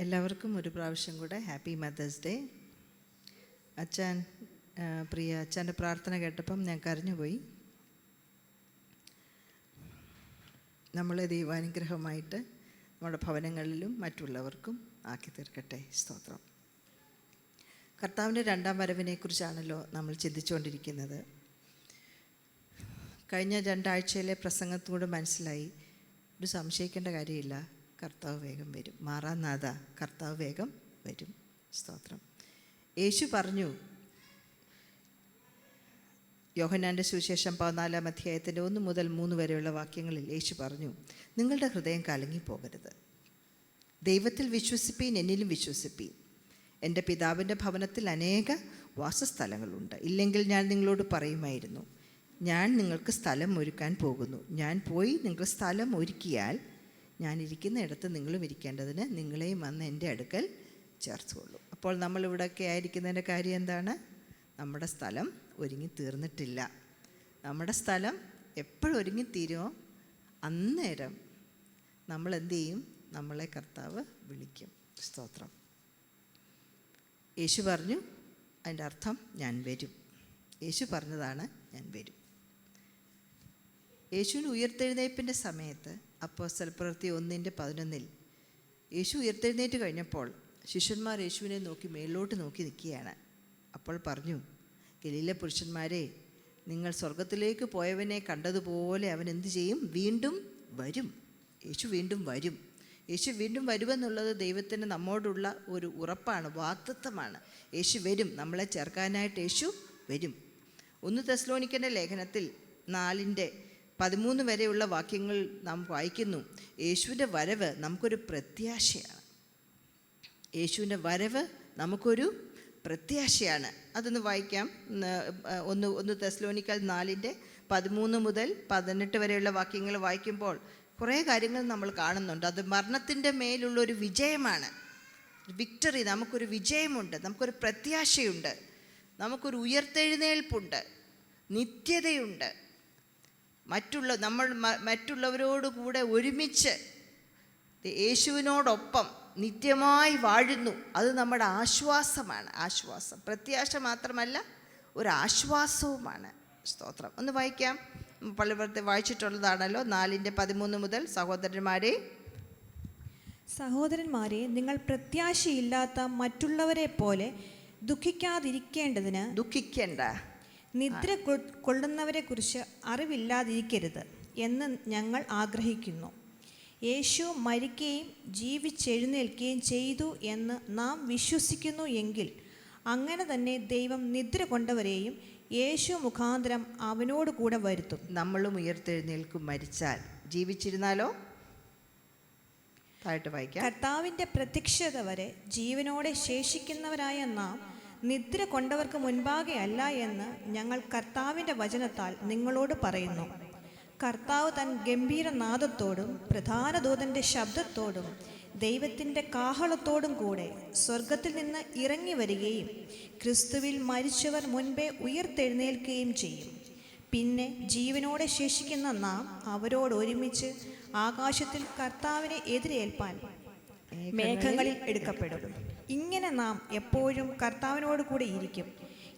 എല്ലാവർക്കും ഒരു പ്രാവശ്യം കൂടെ ഹാപ്പി മദേഴ്സ് ഡേ. അച്ഛൻ പ്രിയ അച്ഛൻ്റെ പ്രാർത്ഥന കേട്ടപ്പം ഞാൻ കരഞ്ഞുപോയി. നമ്മൾ ദൈവാനുഗ്രഹമായിട്ട് നമ്മുടെ ഭവനങ്ങളിലും മറ്റുള്ളവർക്കും ആക്കി തീർക്കട്ടെ. സ്തോത്രം. കർത്താവിൻ്റെ രണ്ടാം വരവിനെക്കുറിച്ചാണല്ലോ നമ്മൾ ചിന്തിച്ചുകൊണ്ടിരിക്കുന്നത്. കഴിഞ്ഞ 2 ആഴ്ചയിലെ പ്രസംഗത്തോട് മനസ്സിലായി, ഒരു സംശയിക്കേണ്ട കാര്യമില്ല, കർത്താവ് വേഗം വരും. മാറാനാഥ, കർത്താവ് വേഗം വരും. സ്തോത്രം. യേശു പറഞ്ഞു, യോഹന്നാൻ്റെ സുവിശേഷം 14-ാം അധ്യായത്തിൻ്റെ 1 മുതൽ 3 വരെയുള്ള വാക്യങ്ങളിൽ യേശു പറഞ്ഞു, നിങ്ങളുടെ ഹൃദയം കലങ്ങിപ്പോകരുത്. ദൈവത്തിൽ വിശ്വസിപ്പീൻ, എന്നിലും വിശ്വസിപ്പീൻ. എൻ്റെ പിതാവിൻ്റെ ഭവനത്തിൽ അനേക വാസസ്ഥലങ്ങളുണ്ട്. ഇല്ലെങ്കിൽ ഞാൻ നിങ്ങളോട് പറയുമായിരുന്നു, ഞാൻ നിങ്ങൾക്ക് സ്ഥലം ഒരുക്കാൻ പോകുന്നു. ഞാൻ പോയി നിങ്ങൾക്ക് സ്ഥലം ഒരുക്കിയാൽ ഞാനിരിക്കുന്ന ഇടത്ത് നിങ്ങളും ഇരിക്കേണ്ടതിന് നിങ്ങളെയും വന്ന് എൻ്റെ അടുക്കൽ ചേർത്തുകൊള്ളൂ. അപ്പോൾ നമ്മളിവിടെയൊക്കെ ആയിരിക്കുന്നതിൻ്റെ കാര്യം എന്താണ്? നമ്മുടെ സ്ഥലം ഒരുങ്ങി തീർന്നിട്ടില്ല. നമ്മുടെ സ്ഥലം എപ്പോഴും ഒരുങ്ങിത്തീരുമോ അന്നേരം നമ്മൾ എന്തു ചെയ്യും? നമ്മളെ കർത്താവ് വിളിക്കും. സ്തോത്രം. യേശു പറഞ്ഞു, അതിൻ്റെ അർത്ഥം ഞാൻ വരും. യേശു പറഞ്ഞതാണ് ഞാൻ വരും. യേശുവിന് ഉയർത്തെഴുന്നേൽപ്പിൻ്റെ സമയത്ത് അപ്പോസ്തലപ്രവൃത്തി 1:11 യേശു ഉയർത്തെഴുന്നേറ്റ് കഴിഞ്ഞപ്പോൾ ശിഷ്യന്മാർ യേശുവിനെ നോക്കി മേലോട്ട് നോക്കി നിൽക്കുകയാണ്. അപ്പോൾ പറഞ്ഞു, ഗലീല പുരുഷന്മാരെ, നിങ്ങൾ സ്വർഗത്തിലേക്ക് പോയവനെ കണ്ടതുപോലെ അവൻ എന്തു ചെയ്യും? വീണ്ടും വരും. യേശു വീണ്ടും വരും. യേശു വീണ്ടും വരുമെന്നുള്ളത് ദൈവത്തിന് നമ്മോടുള്ള ഒരു ഉറപ്പാണ്, വാഗ്ദത്തമാണ്. യേശു വരും, നമ്മളെ ചേർക്കാനായിട്ട് യേശു വരും. 1 തെസ്സലോനിക്കൻ്റെ ലേഖനത്തിൽ 4:13 വരെയുള്ള വാക്യങ്ങൾ നാം വായിക്കുന്നു. യേശുവിൻ്റെ വരവ് നമുക്കൊരു പ്രത്യാശയാണ്. യേശുവിൻ്റെ വരവ് നമുക്കൊരു പ്രത്യാശയാണ്. അതൊന്ന് വായിക്കാം. 1 തെസ്സലോനിക്കൽ 4:13 മുതൽ 18 വരെയുള്ള വാക്യങ്ങൾ വായിക്കുമ്പോൾ കുറേ കാര്യങ്ങൾ നമ്മൾ കാണുന്നുണ്ട്. അത് മരണത്തിൻ്റെ മേലുള്ളൊരു വിജയമാണ്. വിക്ടറി, നമുക്കൊരു വിജയമുണ്ട്, നമുക്കൊരു പ്രത്യാശയുണ്ട്, നമുക്കൊരു ഉയർത്തെഴുന്നേൽപ്പുണ്ട്, നിത്യതയുണ്ട്. നമ്മൾ മറ്റുള്ളവരോടുകൂടെ ഒരുമിച്ച് യേശുവിനോടൊപ്പം നിത്യമായി വാഴുന്നു. അത് നമ്മുടെ ആശ്വാസമാണ്. ആശ്വാസം, പ്രത്യാശ മാത്രമല്ല, ഒരു ആശ്വാസവുമാണ്. സ്തോത്രം. ഒന്ന് വായിക്കാം. പള്ളിപ്പുറത്ത് വായിച്ചിട്ടുള്ളതാണല്ലോ. 4:13 മുതൽ സഹോദരന്മാരെ, നിങ്ങൾ പ്രത്യാശയില്ലാത്ത മറ്റുള്ളവരെ പോലെ ദുഃഖിക്കാതിരിക്കേണ്ടതിന് നിദ്ര കൊള്ളുന്നവരെ കുറിച്ച് അറിവില്ലാതിരിക്കരുത് എന്ന് ഞങ്ങൾ ആഗ്രഹിക്കുന്നു. യേശു മരിക്കുകയും ജീവിച്ചെഴുന്നേൽക്കുകയും ചെയ്തു എന്ന് നാം വിശ്വസിക്കുന്നു എങ്കിൽ അങ്ങനെ തന്നെ ദൈവം നിദ്ര കൊണ്ടവരെയും യേശു മുഖാന്തരം അവനോട് കൂടെ വരുത്തും. നമ്മളും ഉയർത്തെഴുന്നേൽക്കും. മരിച്ചാൽ ജീവിച്ചിരുന്നാലോ? താഴ്ത്ത് വായിക്കാം. കർത്താവിൻ്റെ പ്രത്യക്ഷത വരെ ജീവനോടെ ശേഷിക്കുന്നവരായ നാം നിദ്ര കൊണ്ടവർക്ക് മുൻപാകെ അല്ല എന്ന് ഞങ്ങൾ കർത്താവിൻ്റെ വചനത്താൽ നിങ്ങളോട് പറയുന്നു. കർത്താവ് തൻ ഗംഭീരനാദത്തോടും പ്രധാന ദൂതൻ്റെ ശബ്ദത്തോടും ദൈവത്തിൻ്റെ കാഹളത്തോടും കൂടെ സ്വർഗത്തിൽ നിന്ന് ഇറങ്ങി വരികയും ക്രിസ്തുവിൽ മരിച്ചവർ മുൻപേ ഉയർത്തെഴുന്നേൽക്കുകയും ചെയ്യും. പിന്നെ ജീവനോടെ ശേഷിക്കുന്ന നാം അവരോട് ഒരുമിച്ച് ആകാശത്തിൽ കർത്താവിനെ എതിരേൽപ്പാൻ മേഘങ്ങളിൽ എടുക്കപ്പെടും. ഇങ്ങനെ നാം എപ്പോഴും കർത്താവിനോട് കൂടെ ഇരിക്കും.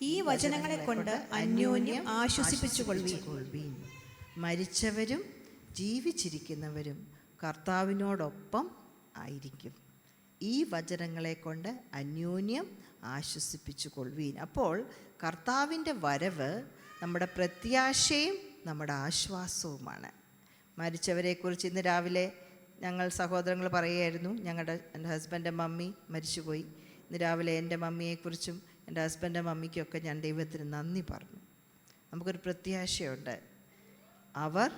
ഈ വചനങ്ങളെ കൊണ്ട് അന്യോന്യം ആശ്വസിപ്പിച്ചുകൊള്ളുവീൻ. മരിച്ചവരും ജീവിച്ചിരിക്കുന്നവരും കർത്താവിനോടൊപ്പം ആയിരിക്കും. ഈ വചനങ്ങളെ കൊണ്ട് അന്യോന്യം ആശ്വസിപ്പിച്ചു കൊള്ളുവീൻ. അപ്പോൾ കർത്താവിൻ്റെ വരവ് നമ്മുടെ പ്രത്യാശയും നമ്മുടെ ആശ്വാസവുമാണ്. മരിച്ചവരെക്കുറിച്ച് ഇന്ന് രാവിലെ ഞങ്ങൾ സഹോദരങ്ങൾ പറയുകയായിരുന്നു. എൻ്റെ ഹസ്ബൻ്റെ മമ്മി മരിച്ചുപോയി. ഇന്ന് രാവിലെ എൻ്റെ മമ്മിയെക്കുറിച്ചും എൻ്റെ ഹസ്ബൻ്റെ മമ്മിക്കൊക്കെ ഞാൻ ദൈവത്തിന് നന്ദി പറഞ്ഞു. നമുക്കൊരു പ്രത്യാശയുണ്ട്. അവർ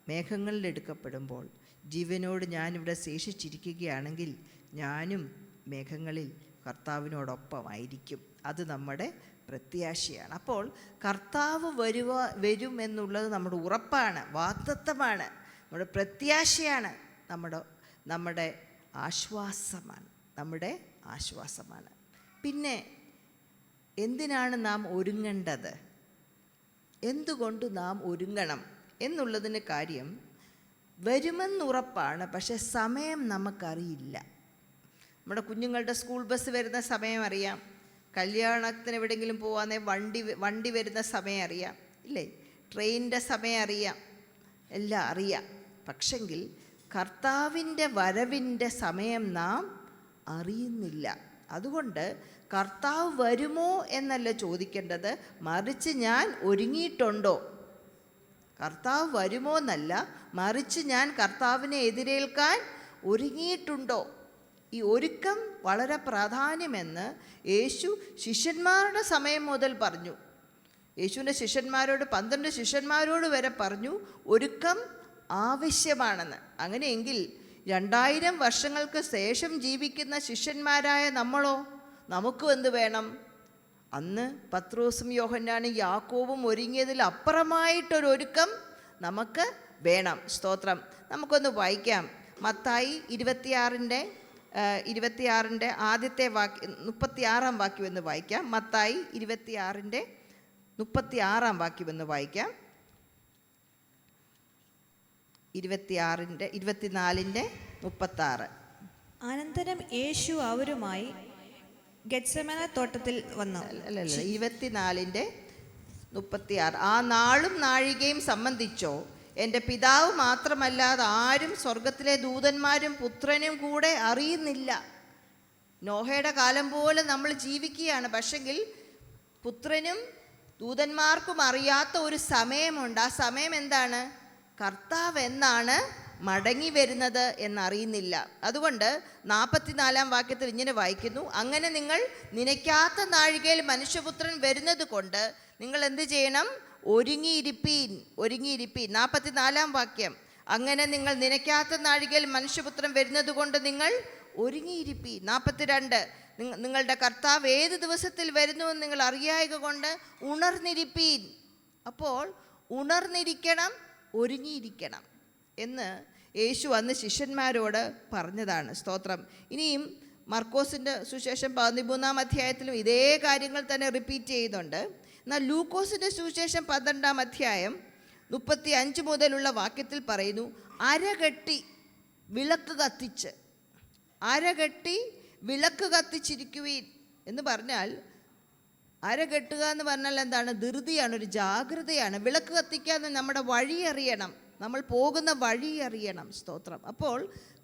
മേഘങ്ങളിൽ എടുക്കപ്പെടുമ്പോൾ ജീവനോട് ഞാനിവിടെ ശേഷിച്ചിരിക്കുകയാണെങ്കിൽ ഞാനും മേഘങ്ങളിൽ കർത്താവിനോടൊപ്പമായിരിക്കും. അത് നമ്മുടെ പ്രത്യാശയാണ്. അപ്പോൾ കർത്താവ് വരും എന്നുള്ളത് നമ്മുടെ ഉറപ്പാണ്, വാഗ്ദത്തമാണ്, നമ്മുടെ പ്രത്യാശയാണ്, നമ്മുടെ ആശ്വാസമാണ്. പിന്നെ എന്തിനാണ് നാം ഒരുങ്ങേണ്ടത്? എന്തുകൊണ്ട് നാം ഒരുങ്ങണം എന്നുള്ളതിന് കാര്യം വരുമെന്നുറപ്പാണ്, പക്ഷെ സമയം നമുക്കറിയില്ല. നമ്മുടെ കുഞ്ഞുങ്ങളുടെ സ്കൂൾ ബസ് വരുന്ന സമയം അറിയാം, കല്യാണത്തിന് എവിടെയെങ്കിലും പോകാതെ വണ്ടി വരുന്ന സമയം അറിയാം, ഇല്ലേ? ട്രെയിനിൻ്റെ സമയം അറിയാം, എല്ലാം അറിയാം. പക്ഷെങ്കിൽ കർത്താവിൻ്റെ വരവിൻ്റെ സമയം നാം അറിയുന്നില്ല. അതുകൊണ്ട് കർത്താവ് വരുമോ എന്നല്ല ചോദിക്കേണ്ടത്, മറിച്ച് ഞാൻ ഒരുങ്ങിയിട്ടുണ്ടോ. കർത്താവ് വരുമോ എന്നല്ല, മറിച്ച് ഞാൻ കർത്താവിനെ എതിരേൽക്കാൻ ഒരുങ്ങിയിട്ടുണ്ടോ. ഈ ഒരുക്കം വളരെ പ്രാധാന്യമെന്ന് യേശു ശിഷ്യന്മാരുടെ സമയം മുതൽ പറഞ്ഞു. യേശുവിൻ്റെ ശിഷ്യന്മാരോട്, 12 ശിഷ്യന്മാരോട് വരെ പറഞ്ഞു ഒരുക്കം ആവശ്യമാണെന്ന്. അങ്ങനെയെങ്കിൽ 2000 വർഷങ്ങൾക്ക് ശേഷം ജീവിക്കുന്ന ശിഷ്യന്മാരായ നമ്മളോ, നമുക്കും എന്ത് വേണം? അന്ന് പത്രോസും യോഹന്നാനും യാക്കോബും ഒരുങ്ങിയതിൽ അപ്പുറമായിട്ടൊരു ഒരുക്കം നമുക്ക് വേണം. സ്തോത്രം. നമുക്കൊന്ന് വായിക്കാം. മത്തായി 26-ന്റെ ആദ്യത്തെ 36-ാം വാക്യം എന്ന് വായിക്കാം. മത്തായി 26-ന്റെ 36-ാം വാക്യം എന്ന് വായിക്കാം. 24-ന്റെ 36. അനന്തരം യേശു അവരുമായി ഗെത്സമന തോട്ടത്തിൽ വന്നു. 24-ന്റെ 36. ആ നാളും നാഴികയും സംബന്ധിച്ചോ എൻ്റെ പിതാവ് മാത്രമല്ലാതെ ആരും സ്വർഗത്തിലെ ദൂതന്മാരും പുത്രനും കൂടെ അറിയുന്നില്ല. നോഹയുടെ കാലം പോലെ നമ്മൾ ജീവിക്കുകയാണ്. പക്ഷെങ്കിൽ പുത്രനും ദൂതന്മാർക്കും അറിയാത്ത ഒരു സമയമുണ്ട്. ആ സമയം എന്താണ്? കർത്താവ് എന്നാണ് മടങ്ങി വരുന്നത് എന്നറിയുന്നില്ല. അതുകൊണ്ട് 44-ാം വാക്യത്തിൽ ഇങ്ങനെ വായിക്കുന്നു, അങ്ങനെ നിങ്ങൾ നനയ്ക്കാത്ത നാഴികയിൽ മനുഷ്യപുത്രൻ വരുന്നത് കൊണ്ട് നിങ്ങൾ എന്ത് ചെയ്യണം? ഒരുങ്ങിയിരിപ്പീൻ. 44-ാം വാക്യം, അങ്ങനെ നിങ്ങൾ നനയ്ക്കാത്ത നാഴികയിൽ മനുഷ്യപുത്രൻ വരുന്നത് കൊണ്ട് നിങ്ങൾ ഒരുങ്ങിയിരിപ്പീൻ. 42, നിങ്ങളുടെ കർത്താവ് ഏത് ദിവസത്തിൽ വരുന്നുവെന്ന് നിങ്ങൾ അറിയായക കൊണ്ട് ഉണർന്നിരിപ്പീൻ. അപ്പോൾ ഉണർന്നിരിക്കണം, ഒരുങ്ങിയിരിക്കണം എന്ന് യേശു അന്ന് ശിഷ്യന്മാരോട് പറഞ്ഞതാണ്. സ്തോത്രം. ഇനിയും മർക്കോസിൻ്റെ സുവിശേഷം 13-ാം അധ്യായത്തിലും ഇതേ കാര്യങ്ങൾ തന്നെ റിപ്പീറ്റ് ചെയ്യുന്നുണ്ട്. എന്നാൽ ലൂക്കോസിൻ്റെ സുവിശേഷം 12-ാം അധ്യായം 35 മുതലുള്ള വാക്യത്തിൽ പറയുന്നു, അരകെട്ടി വിളക്ക് കത്തിച്ചിരിക്കുവീൻ എന്ന് പറഞ്ഞാൽ, അരകെട്ടുക എന്ന് പറഞ്ഞാൽ എന്താണ്? ധൃതിയാണ്, ഒരു ജാഗ്രതയാണ്. വിളക്ക് കത്തിക്കാതെ നമ്മുടെ വഴി അറിയണം, നമ്മൾ പോകുന്ന വഴി അറിയണം. സ്തോത്രം. അപ്പോൾ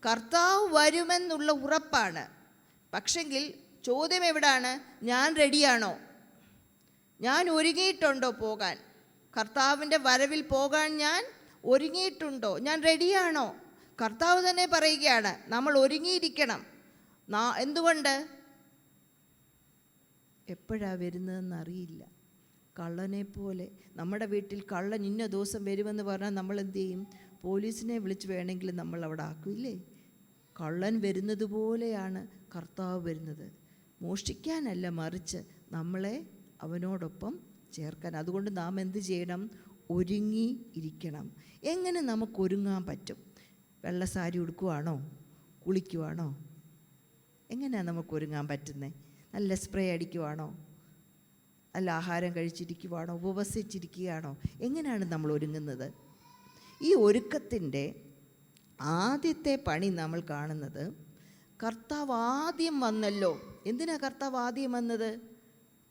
കർത്താവ് വരുമെന്നുള്ള ഉറപ്പാണ്. പക്ഷെങ്കിൽ ചോദ്യം എവിടാണ്? ഞാൻ റെഡിയാണോ? ഞാൻ ഒരുങ്ങിയിട്ടുണ്ടോ പോകാൻ? കർത്താവിൻ്റെ വരവിൽ പോകാൻ ഞാൻ ഒരുങ്ങിയിട്ടുണ്ടോ? ഞാൻ റെഡിയാണോ? കർത്താവ് തന്നെ പറയുകയാണ് നമ്മൾ ഒരുങ്ങിയിരിക്കണം. എന്തുകൊണ്ട്? എപ്പോഴാണ് വരുന്നതെന്ന് അറിയില്ല. കള്ളനെ പോലെ നമ്മുടെ വീട്ടിൽ കള്ളൻ ഇന്ന ദിവസം വരുമെന്ന് പറഞ്ഞാൽ നമ്മൾ എന്ത് ചെയ്യും? പോലീസിനെ വിളിച്ച് വേണമെങ്കിൽ നമ്മൾ അവിടെ ആക്കില്ലേ? കള്ളൻ വരുന്നത് പോലെയാണ് കർത്താവ് വരുന്നത്. മോഷ്ടിക്കാനല്ല, മറിച്ച് നമ്മളെ അവനോടൊപ്പം ചേർക്കാൻ. അതുകൊണ്ട് നാം എന്ത് ചെയ്യണം? ഒരുങ്ങി ഇരിക്കണം. എങ്ങനെ നമുക്ക് ഒരുങ്ങാൻ പറ്റും? വെള്ള സാരി ഉടുക്കുവാണോ? കുളിക്കുവാണോ? എങ്ങനെയാണ് നമുക്ക് ഒരുങ്ങാൻ പറ്റുന്നത്? നല്ല സ്പ്രേ അടിക്കുവാണോ? നല്ല ആഹാരം കഴിച്ചിരിക്കുവാണോ? ഉപവസിച്ചിരിക്കുകയാണോ? എങ്ങനെയാണ് നമ്മൾ ഒരുങ്ങുന്നത്? ഈ ഒരുക്കത്തിൻ്റെ ആദ്യത്തെ പണി നമ്മൾ കാണുന്നത്, കർത്താവ് ആദ്യം വന്നല്ലോ. എന്തിനാ കർത്താവ് ആദ്യം വന്നത്?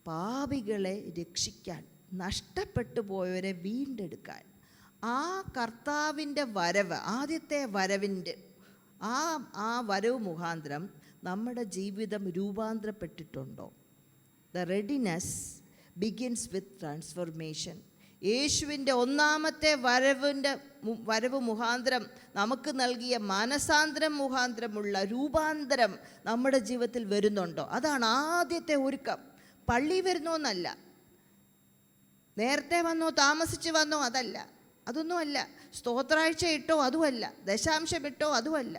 പാപികളെ രക്ഷിക്കാൻ, നഷ്ടപ്പെട്ടു പോയവരെ വീണ്ടെടുക്കാൻ. ആ കർത്താവിൻ്റെ വരവ്, ആദ്യത്തെ വരവിൻ്റെ ആ വരവ് മുഖാന്തരം നമ്മുടെ ജീവിതം രൂപാന്തരപ്പെട്ടിട്ടുണ്ടോ? The readiness begins with transformation. യേശുവിൻ്റെ ഒന്നാമത്തെ വരവ് മുഖാന്തരം നമുക്ക് നൽകിയ മാനസാന്തരം മുഖാന്തരമുള്ള രൂപാന്തരം നമ്മുടെ ജീവിതത്തിൽ വരുന്നുണ്ടോ? അതാണ് ആദ്യത്തെ ഒരുക്കം. പള്ളി വരുന്നോന്നല്ല, നേരത്തെ വന്നോ താമസിച്ച് വന്നോ അതല്ല, അതൊന്നുമല്ല. സ്തോത്രാഴ്ച ഇട്ടോ അതുമല്ല, ദശാംശം ഇട്ടോ അതുമല്ല,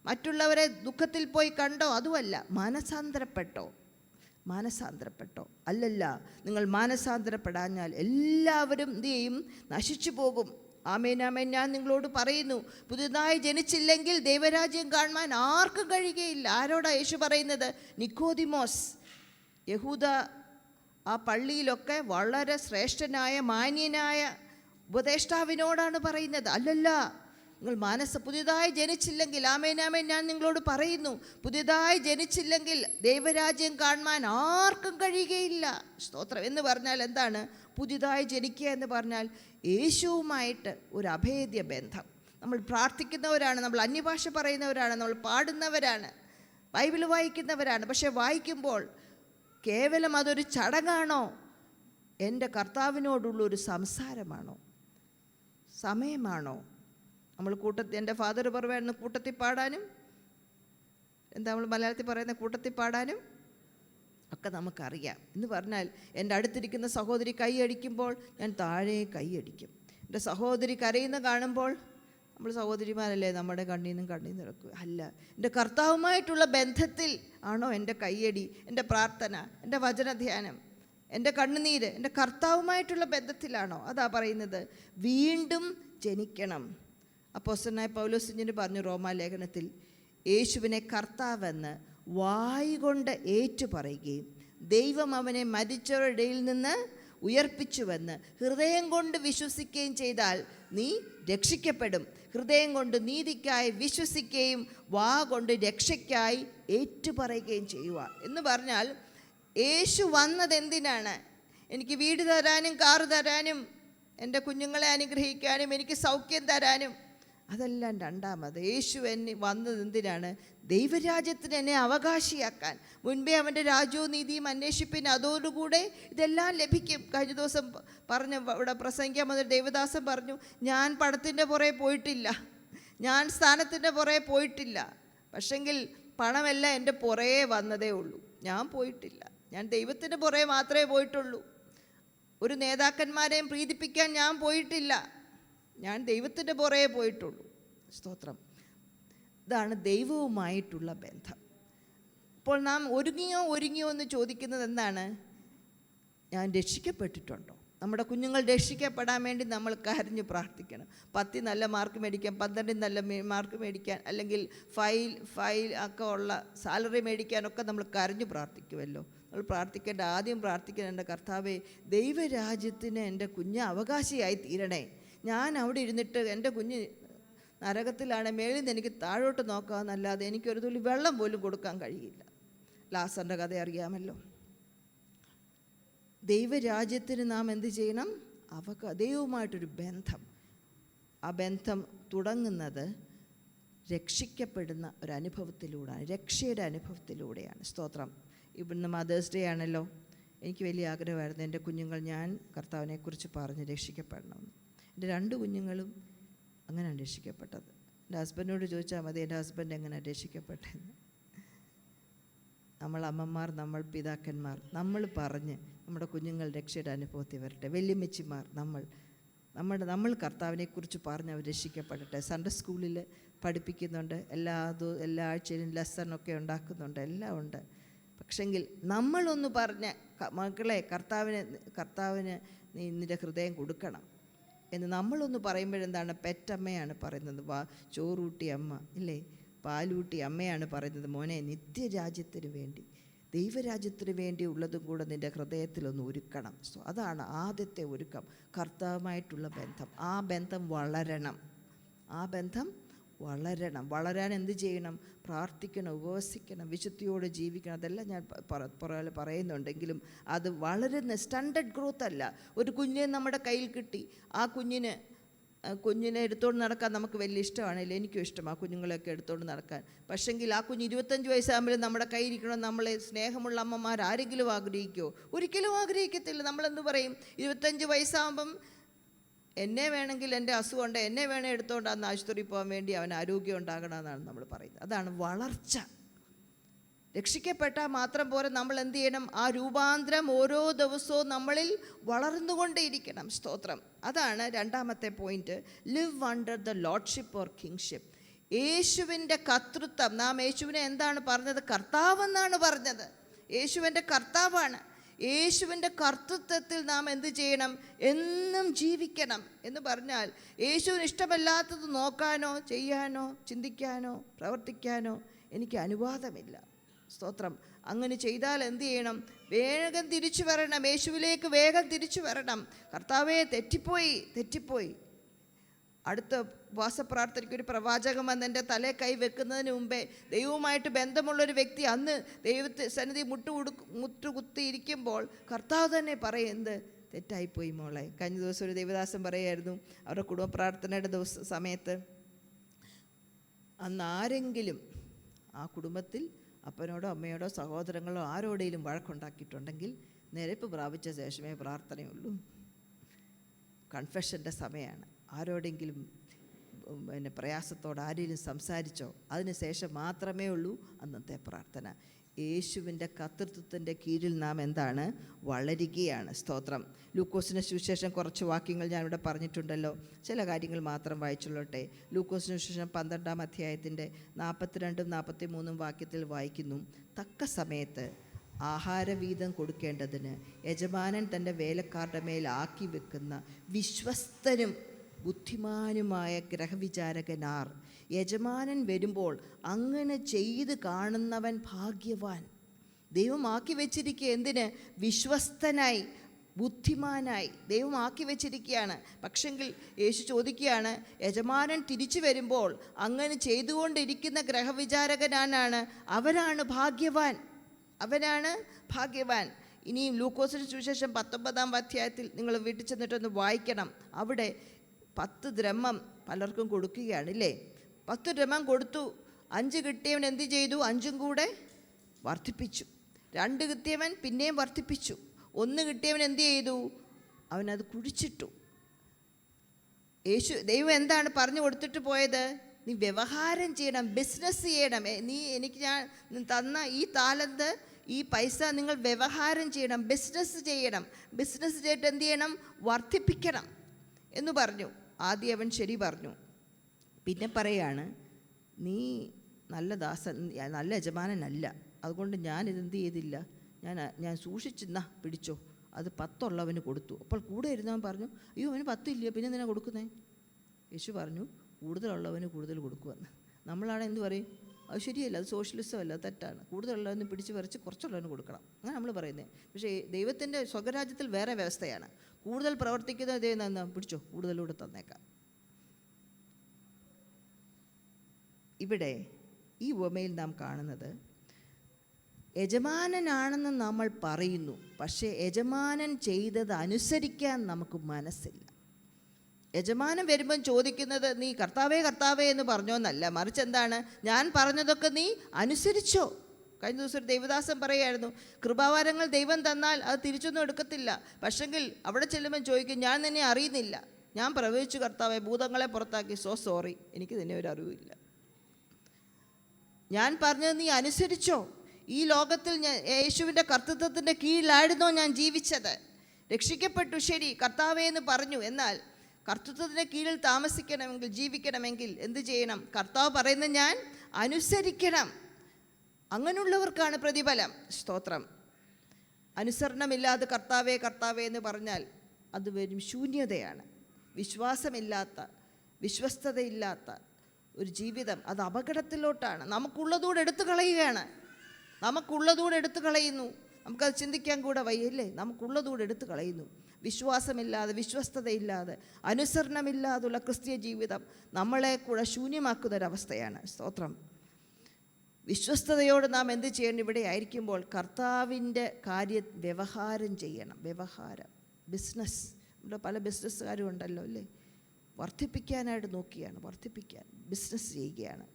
മറ്റുള്ളവരെ ദുഃഖത്തിൽ പോയി കണ്ടോ അതുമല്ല. മാനസാന്തരപ്പെട്ടോ? അല്ലല്ല. നിങ്ങൾ മാനസാന്തരപ്പെടാഞ്ഞാൽ എല്ലാവരും എന്ത് ചെയ്യും? നശിച്ചു പോകും. ആമേൻ ആമേൻ, ഞാൻ നിങ്ങളോട് പറയുന്നു, പുതുതായി ജനിച്ചില്ലെങ്കിൽ ദൈവരാജ്യം കാണുവാൻ ആർക്കും കഴിയുകയില്ല. ആരോടാ യേശു പറയുന്നത്? നിക്കോദിമോസ്, യഹൂദ ആ പള്ളിയിലൊക്കെ വളരെ ശ്രേഷ്ഠനായ മാന്യനായ ഉപദേഷ്ടാവിനോടാണ് പറയുന്നത്. അല്ലല്ല, നിങ്ങൾ പുതിയതായി ജനിച്ചില്ലെങ്കിൽ, ആമേൻ ആമേൻ, ഞാൻ നിങ്ങളോട് പറയുന്നു, പുതിയതായി ജനിച്ചില്ലെങ്കിൽ ദൈവരാജ്യം കാണുവാൻ ആർക്കും കഴിയുകയില്ല. സ്തോത്രം. എന്ന് പറഞ്ഞാൽ എന്താണ് പുതിയതായി ജനിക്കുക എന്ന് പറഞ്ഞാൽ? യേശുവുമായിട്ട് ഒരു അഭേദ്യ ബന്ധം. നമ്മൾ പ്രാർത്ഥിക്കുന്നവരാണ്, നമ്മൾ അന്യഭാഷ പറയുന്നവരാണ്, നമ്മൾ പാടുന്നവരാണ്, ബൈബിൾ വായിക്കുന്നവരാണ്. പക്ഷേ വായിക്കുമ്പോൾ കേവലം അതൊരു ചടങ്ങാണോ? എൻ്റെ കർത്താവിനോടുള്ളൊരു സംസാരമാണോ? സമയമാണോ? നമ്മൾ എൻ്റെ ഫാദർ പറയുമായിരുന്നു കൂട്ടത്തിൽ പാടാനും, എന്താ നമ്മൾ മലയാളത്തിൽ പറയുന്ന കൂട്ടത്തിൽ പാടാനും ഒക്കെ നമുക്കറിയാം. എന്ന് പറഞ്ഞാൽ എൻ്റെ അടുത്തിരിക്കുന്ന സഹോദരി കൈയടിക്കുമ്പോൾ ഞാൻ താഴെ കൈയടിക്കും. എൻ്റെ സഹോദരി കരയുന്ന കാണുമ്പോൾ, നമ്മൾ സഹോദരിമാരല്ലേ, നമ്മുടെ കണ്ണീന്നും ഇറക്കുക അല്ല. എൻ്റെ കർത്താവുമായിട്ടുള്ള ബന്ധത്തിൽ ആണോ എൻ്റെ കൈയടി, എൻ്റെ പ്രാർത്ഥന, എൻ്റെ വചനധ്യാനം, എൻ്റെ കണ്ണുനീര് എൻ്റെ കർത്താവുമായിട്ടുള്ള ബന്ധത്തിലാണോ? അതാ പറയുന്നത്, വീണ്ടും ജനിക്കണം. അപ്പോസ്തലനായ പൗലോസ് ഇങ്ങനെ പറഞ്ഞു റോമാലേഖനത്തിൽ, യേശുവിനെ കർത്താവെന്ന് വായ്കൊണ്ട് ഏറ്റുപറയുകയും ദൈവം അവനെ മരിച്ചവരുടെ ഇടയിൽ നിന്ന് ഉയർപ്പിച്ചുവെന്ന് ഹൃദയം കൊണ്ട് വിശ്വസിക്കുകയും ചെയ്താൽ നീ രക്ഷിക്കപ്പെടും. ഹൃദയം കൊണ്ട് നീതിക്കായി വിശ്വസിക്കുകയും വാ കൊണ്ട് രക്ഷയ്ക്കായി ഏറ്റുപറയുകയും ചെയ്യുക. എന്ന് പറഞ്ഞാൽ യേശു വന്നത് എന്തിനാണ്? എനിക്ക് വീട് തരാനും കാറ് തരാനും എൻ്റെ കുഞ്ഞുങ്ങളെ അനുഗ്രഹിക്കാനും എനിക്ക് സൗഖ്യം തരാനും, അതെല്ലാം രണ്ടാമത്. യേശു എന്നെ വന്നത് എന്തിനാണ്? ദൈവരാജ്യത്തിന് എന്നെ അവകാശിയാക്കാൻ. മുൻപേ അവൻ്റെ രാജ്യവും നീതിയും അന്വേഷിപ്പിന്, അതോടുകൂടെ ഇതെല്ലാം ലഭിക്കും. കഴിഞ്ഞ ദിവസം പറഞ്ഞു, ഇവിടെ പ്രസംഗിക്കാൻ വന്ന ദേവദാസൻ പറഞ്ഞു, ഞാൻ പണത്തിൻ്റെ പുറകെ പോയിട്ടില്ല, ഞാൻ സ്ഥാനത്തിൻ്റെ പുറകെ പോയിട്ടില്ല, പക്ഷെങ്കിൽ പണമെല്ലാം എൻ്റെ പുറകെ വന്നതേ ഉള്ളൂ. ഞാൻ പോയിട്ടില്ല, ഞാൻ ദൈവത്തിൻ്റെ പുറകെ മാത്രമേ പോയിട്ടുള്ളൂ. ഒരു നേതാക്കന്മാരെയും പ്രീതിപ്പിക്കാൻ ഞാൻ പോയിട്ടില്ല, ഞാൻ ദൈവത്തിൻ്റെ പുറകെ പോയിട്ടുള്ളൂ. സ്തോത്രം. ഇതാണ് ദൈവവുമായിട്ടുള്ള ബന്ധം. അപ്പോൾ നാം ഒരുങ്ങിയോ എന്ന് ചോദിക്കുന്നത് എന്താണ്? ഞാൻ രക്ഷിക്കപ്പെട്ടിട്ടുണ്ടോ? നമ്മുടെ കുഞ്ഞുങ്ങൾ രക്ഷിക്കപ്പെടാൻ വേണ്ടി നമ്മൾ കരഞ്ഞ് പ്രാർത്ഥിക്കണം. 10 നല്ല മാർക്ക് മേടിക്കാൻ, 12 നല്ല മാർക്ക് മേടിക്കാൻ, അല്ലെങ്കിൽ ഫൈൽ ഒക്കെ ഉള്ള സാലറി മേടിക്കാനൊക്കെ നമ്മൾ കരഞ്ഞ് പ്രാർത്ഥിക്കുമല്ലോ. നമ്മൾ ആദ്യം പ്രാർത്ഥിക്കേണ്ട, എൻ്റെ കർത്താവേ, ദൈവരാജ്യത്തിന് എൻ്റെ കുഞ്ഞ് അവകാശിയായി തീരണേ. ഞാൻ അവിടെ ഇരുന്നിട്ട് എൻ്റെ കുഞ്ഞ് നരകത്തിലാണ്, മേളിൽ നിന്ന് എനിക്ക് താഴോട്ട് നോക്കാമെന്നല്ലാതെ എനിക്കൊരു തുള്ളി വെള്ളം പോലും കൊടുക്കാൻ കഴിയില്ല. ലാസറിൻ്റെ കഥ അറിയാമല്ലോ. ദൈവരാജ്യത്തിന് നാം എന്ത് ചെയ്യണം? ദൈവവുമായിട്ടൊരു ബന്ധം. ആ ബന്ധം തുടങ്ങുന്നത് രക്ഷിക്കപ്പെടുന്ന ഒരു അനുഭവത്തിലൂടെയാണ്, രക്ഷയുടെ അനുഭവത്തിലൂടെയാണ്. സ്തോത്രം. ഇവിടുന്ന് മദേഴ്സ് ഡേ ആണല്ലോ. എനിക്ക് വലിയ ആഗ്രഹമായിരുന്നു എൻ്റെ കുഞ്ഞുങ്ങൾ, ഞാൻ കർത്താവിനെക്കുറിച്ച് പറഞ്ഞ് രക്ഷിക്കപ്പെടണമെന്ന്. എൻ്റെ 2 കുഞ്ഞുങ്ങളും അങ്ങനെയാണ് രക്ഷിക്കപ്പെട്ടത്. എൻ്റെ ഹസ്ബൻഡിനോട് ചോദിച്ചാൽ മതി എൻ്റെ ഹസ്ബൻഡ് എങ്ങനെയാണ് രക്ഷിക്കപ്പെട്ടതെന്ന്. നമ്മൾ അമ്മമാർ, നമ്മൾ പിതാക്കന്മാർ, നമ്മൾ പറഞ്ഞ് നമ്മുടെ കുഞ്ഞുങ്ങൾ രക്ഷയുടെ അനുഭവത്തിൽ വരട്ടെ. വല്യമ്മച്ചിമാർ, നമ്മൾ കർത്താവിനെക്കുറിച്ച് പറഞ്ഞ് അവർ രക്ഷിക്കപ്പെടട്ടെ. സൺഡേ സ്കൂളിൽ പഠിപ്പിക്കുന്നുണ്ട്, എല്ലാ ആഴ്ചയിലും ലെസണൊക്കെ ഉണ്ടാക്കുന്നുണ്ട്, എല്ലാം ഉണ്ട്. പക്ഷെങ്കിൽ നമ്മളൊന്ന് പറഞ്ഞ്, മക്കളെ കർത്താവിന് നീ നിൻ്റെ ഹൃദയം കൊടുക്കണം എന്ന് നമ്മളൊന്ന് പറയുമ്പോഴെന്താണ്? പെറ്റമ്മയാണ് പറയുന്നത്, ചോറൂട്ടി അമ്മ ഇല്ലേ, പാലൂട്ടി അമ്മയാണ് പറയുന്നത്, മോനെ നിത്യരാജ്യത്തിന് വേണ്ടി, ദൈവരാജ്യത്തിന് വേണ്ടി ഉള്ളതും കൂടെ നിൻ്റെ ഹൃദയത്തിലൊന്ന് ഒരുക്കണം. സോ അതാണ് ആദ്യത്തെ ഒരുക്കം, കർത്താവുമായിട്ടുള്ള ബന്ധം. ആ ബന്ധം വളരാൻ എന്ത് ചെയ്യണം? പ്രാർത്ഥിക്കണം, ഉപവസിക്കണം, വിശുദ്ധിയോടെ ജീവിക്കണം. അതെല്ലാം ഞാൻ പറയുന്നുണ്ടെങ്കിലും അത് വളരുന്ന സ്റ്റണ്ടഡ് ഗ്രോത്ത് അല്ല. ഒരു കുഞ്ഞിനെ നമ്മുടെ കയ്യിൽ കിട്ടി, ആ കുഞ്ഞിനെ എടുത്തുകൊണ്ട് നടക്കാൻ നമുക്ക് വലിയ ഇഷ്ടമാണല്ലോ, എനിക്കും ഇഷ്ടമാണ് കുഞ്ഞുങ്ങളെയൊക്കെ എടുത്തുകൊണ്ട് നടക്കാൻ. പക്ഷെങ്കിൽ ആ കുഞ്ഞ് 25 വയസ്സാകുമ്പോഴും നമ്മുടെ കയ്യിരിക്കണം. നമ്മളെ സ്നേഹമുള്ള അമ്മമാർ ആരെങ്കിലും ആഗ്രഹിക്കുമോ? ഒരിക്കലും ആഗ്രഹിക്കത്തില്ല. നമ്മളെന്ത് പറയും? 25 വയസ്സാകുമ്പം എന്നെ വേണമെങ്കിൽ, എൻ്റെ അസുഖമുണ്ട്, എന്നെ വേണേൽ എടുത്തുകൊണ്ട് അന്ന് ആശുപത്രിയിൽ പോകാൻ വേണ്ടി അവന് ആരോഗ്യം ഉണ്ടാകണമെന്നാണ് നമ്മൾ പറയുന്നത്. അതാണ് വളർച്ച. രക്ഷിക്കപ്പെട്ടാൽ മാത്രം പോരെ, നമ്മൾ എന്ത് ചെയ്യണം? ആ രൂപാന്തരം ഓരോ ദിവസവും നമ്മളിൽ വളർന്നുകൊണ്ടേയിരിക്കണം. സ്തോത്രം. അതാണ് രണ്ടാമത്തെ point, live under the lordship or kingship. യേശുവിൻ്റെ കർത്തൃത്വം. നാം യേശുവിനെ എന്താണ് പറഞ്ഞത്? കർത്താവെന്നാണ് പറഞ്ഞത്. യേശുവിൻ്റെ കർത്താവാണ്. യേശുവിൻ്റെ കർത്തൃത്വത്തിൽ നാം എന്ത് ചെയ്യണം? എന്നും ജീവിക്കണം. എന്ന് പറഞ്ഞാൽ യേശുവിന് ഇഷ്ടമല്ലാത്തത് നോക്കാനോ ചെയ്യാനോ ചിന്തിക്കാനോ പ്രവർത്തിക്കാനോ എനിക്ക് അനുവാദമില്ല. സ്തോത്രം. അങ്ങനെ ചെയ്താൽ എന്ത് ചെയ്യണം? വേഗം തിരിച്ചു വരണം, യേശുവിലേക്ക് വേഗം തിരിച്ചു വരണം. കർത്താവേ, തെറ്റിപ്പോയി. അടുത്ത ഉപവാസപ്രാർത്ഥനയ്ക്ക് ഒരു പ്രവാചകൻ വന്ന് എൻ്റെ തലേ കൈ വെക്കുന്നതിന് മുമ്പേ ദൈവവുമായിട്ട് ബന്ധമുള്ളൊരു വ്യക്തി അന്ന് ദൈവത്തെ സന്നിധി മുട്ടുകുത്തിയിരിക്കുമ്പോൾ കർത്താവ് തന്നെ പറയും, എന്ത് തെറ്റായിപ്പോയി മോളെ. കഴിഞ്ഞ ദിവസം ഒരു ദൈവദാസൻ പറയായിരുന്നു, അവരുടെ കുടുംബ പ്രാർത്ഥനയുടെ സമയത്ത് അന്ന് ആരെങ്കിലും ആ കുടുംബത്തിൽ അപ്പനോടോ അമ്മയോടോ സഹോദരങ്ങളോ ആരോടെങ്കിലും വഴക്കുണ്ടാക്കിയിട്ടുണ്ടെങ്കിൽ നിരപ്പ് പ്രാപിച്ച ശേഷമേ പ്രാർത്ഥനയുള്ളൂ. കൺഫെഷൻ്റെ സമയമാണ്. ആരോടെങ്കിലും പ്രയാസത്തോടെ ആരെങ്കിലും സംസാരിച്ചോ അതിന് ശേഷം മാത്രമേ ഉള്ളൂ അന്നത്തെ പ്രാർത്ഥന. യേശുവിൻ്റെ കർത്തൃത്വത്തിൻ്റെ കീഴിൽ നാം എന്താണ്? വളരുകയാണ്. സ്തോത്രം. ലൂക്കോസിന് സുവിശേഷം കുറച്ച് വാക്യങ്ങൾ ഞാനിവിടെ പറഞ്ഞിട്ടുണ്ടല്ലോ, ചില കാര്യങ്ങൾ മാത്രം വായിച്ചുള്ളട്ടെ. ലൂക്കോസിന് സുവിശേഷം 12-ാം അധ്യായത്തിൻ്റെ 42-43 വാക്യത്തിൽ വായിക്കുന്നു, തക്ക സമയത്ത് ആഹാരവീതം കൊടുക്കേണ്ടതിന് യജമാനൻ തൻ്റെ വേലക്കാരുടെ മേൽ ആക്കി വെക്കുന്ന വിശ്വസ്തനും ബുദ്ധിമാനുമായ ഗ്രഹവിചാരകനാർ. യജമാനൻ വരുമ്പോൾ അങ്ങനെ ചെയ്ത് കാണുന്നവൻ ഭാഗ്യവാൻ. ദൈവം ആക്കി വെച്ചിരിക്കുക എന്തിന്? വിശ്വസ്തനായി, ബുദ്ധിമാനായി ദൈവം ആക്കി വെച്ചിരിക്കുകയാണ്. പക്ഷെങ്കിൽ യേശു ചോദിക്കുകയാണ്, യജമാനൻ തിരിച്ചു വരുമ്പോൾ അങ്ങനെ ചെയ്തുകൊണ്ടിരിക്കുന്ന ഗ്രഹവിചാരകനാണ്, അവനാണ് ഭാഗ്യവാൻ, അവനാണ് ഭാഗ്യവാൻ. ഇനിയും ലൂക്കോസിന് സുവിശേഷം 19-ാം അധ്യായത്തിൽ നിങ്ങൾ വീട്ടിൽ ചെന്നിട്ടൊന്ന് വായിക്കണം. അവിടെ 10 ദ്രഹ്മം പലർക്കും കൊടുക്കുകയാണ് ഇല്ലേ? 10 ദ്രഹ്മം കൊടുത്തു. 5 കിട്ടിയവൻ എന്ത് ചെയ്തു? 5ഉം കൂടെ വർദ്ധിപ്പിച്ചു. 2 കിട്ടിയവൻ പിന്നെയും വർദ്ധിപ്പിച്ചു. 1 കിട്ടിയവൻ എന്ത് ചെയ്തു? അവനത് കുഴിച്ചിട്ടു. ദൈവം എന്താണ് പറഞ്ഞു കൊടുത്തിട്ട് പോയത്? നീ വ്യവഹാരം ചെയ്യണം, ബിസിനസ് ചെയ്യണം. നീ എനിക്ക് ഞാൻ തന്ന ഈ താലന്ത്, ഈ പൈസ നിങ്ങൾ വ്യവഹാരം ചെയ്യണം, ബിസിനസ് ചെയ്യണം. ബിസിനസ് ചെയ്തിട്ട് എന്ത് ചെയ്യണം? വർദ്ധിപ്പിക്കണം എന്ന് പറഞ്ഞു. ആദ്യം അവൻ ശരി പറഞ്ഞു. പിന്നെ പറയാണ്, നീ നല്ല ദാസൻ, നല്ല യജമാനനല്ല, അതുകൊണ്ട് ഞാനിതെന്ത് ചെയ്തില്ല, ഞാൻ സൂക്ഷിച്ചെന്നാ പിടിച്ചോ. അത് 10 ഉള്ളവന് കൊടുത്തു. അപ്പോൾ കൂടെ ഇരുന്നവൻ പറഞ്ഞു, അയ്യോ അവന് 10 ഇല്ല, പിന്നെ എന്തിനാ കൊടുക്കുന്നേ? യേശു പറഞ്ഞു, കൂടുതലുള്ളവന് കൂടുതൽ കൊടുക്കുമെന്ന്. നമ്മളാണ് എന്ത് പറയും? അത് ശരിയല്ല, അത് സോഷ്യലിസം അല്ല, തെറ്റാണ്. കൂടുതലുള്ളവന് പിടിച്ച് പറിച്ച് കുറച്ചുള്ളവന് കൊടുക്കണം, അങ്ങനെ നമ്മൾ പറയുന്നത്. പക്ഷേ ദൈവത്തിൻ്റെ സ്വർഗ്ഗരാജ്യത്തിൽ വേറെ വ്യവസ്ഥയാണ്. കൂടുതൽ പ്രവർത്തിക്കുന്ന ദൈവം എന്നാ പിടിച്ചോ, കൂടുതലൂടെ തന്നേക്കാം. ഇവിടെ ഈ ഉപമയിൽ നാം കാണുന്നത്, യജമാനനാണെന്ന് നമ്മൾ പറയുന്നു, പക്ഷേ യജമാനൻ ചെയ്തത് അനുസരിക്കാൻ നമുക്ക് മനസ്സില്ല. യജമാനൻ വരുമ്പം ചോദിക്കുന്നത് നീ കർത്താവേ കർത്താവേ എന്ന് പറഞ്ഞോന്നല്ല, മറിച്ച് എന്താണ്? ഞാൻ പറഞ്ഞതൊക്കെ നീ അനുസരിച്ചോ? കഴിഞ്ഞ ദിവസം ഒരു ദൈവദാസൻ പറയായിരുന്നു, കൃപാവരങ്ങൾ ദൈവം തന്നാൽ അത് തിരിച്ചൊന്നും എടുക്കത്തില്ല, പക്ഷെങ്കിൽ അവിടെ ചെല്ലുമ്പം ചോദിക്കും, ഞാൻ നിന്നെ അറിയുന്നില്ല, ഞാൻ പ്രവചിച്ചു കർത്താവെ, ഭൂതങ്ങളെ പുറത്താക്കി, സോ സോറി, എനിക്ക് തന്നെ ഒരു അറിവില്ല. ഞാൻ പറഞ്ഞത് നീ അനുസരിച്ചോ? ഈ ലോകത്തിൽ യേശുവിൻ്റെ കർത്തൃത്വത്തിൻ്റെ കീഴിലായിരുന്നോ ഞാൻ ജീവിച്ചത്? രക്ഷിക്കപ്പെട്ടു, ശരി, കർത്താവേ എന്ന് പറഞ്ഞു. എന്നാൽ കർത്തൃത്വത്തിൻ്റെ കീഴിൽ താമസിക്കണമെങ്കിൽ, ജീവിക്കണമെങ്കിൽ എന്ത് ചെയ്യണം? കർത്താവ് പറയുന്നത് ഞാൻ അനുസരിക്കണം. അങ്ങനെയുള്ളവർക്കാണ് പ്രതിഫലം. സ്തോത്രം. അനുസരണമില്ലാതെ കർത്താവേ കർത്താവേ എന്ന് പറഞ്ഞാൽ അത് വെറും ശൂന്യതയാണ്. വിശ്വാസമില്ലാത്ത, വിശ്വസ്തതയില്ലാത്ത ഒരു ജീവിതം, അത് അപകടത്തിലോട്ടാണ്. നമുക്കുള്ളതൂടെ എടുത്തു കളയുകയാണ്. നമുക്കുള്ളതൂടെ എടുത്തു കളയുന്നു. നമുക്കത് ചിന്തിക്കാൻ കൂടെ വയ്യല്ലേ? നമുക്കുള്ളതൂടെ എടുത്തു കളയുന്നു. വിശ്വാസമില്ലാതെ, വിശ്വസ്തതയില്ലാതെ, അനുസരണമില്ലാതുള്ള ക്രിസ്തീയ ജീവിതം നമ്മളെ കൂടെ ശൂന്യമാക്കുന്നൊരവസ്ഥയാണ്. സ്തോത്രം. വിശ്വസ്തയോട് നാം എന്ത് ചെയ്യണം? ഇവിടെ ആയിരിക്കുമ്പോൾ കർത്താവിൻ്റെ കാര്യം വ്യവഹാരം ചെയ്യണം. വ്യവഹാരം, ബിസിനസ്. ഇവിടെ പല ബിസിനസ്സുകാരും ഉണ്ടല്ലോ അല്ലേ? വർദ്ധിപ്പിക്കാനായിട്ട് നോക്കിയാണ്, വർദ്ധിപ്പിക്കാൻ ബിസിനസ് ചെയ്യുകയാണ്,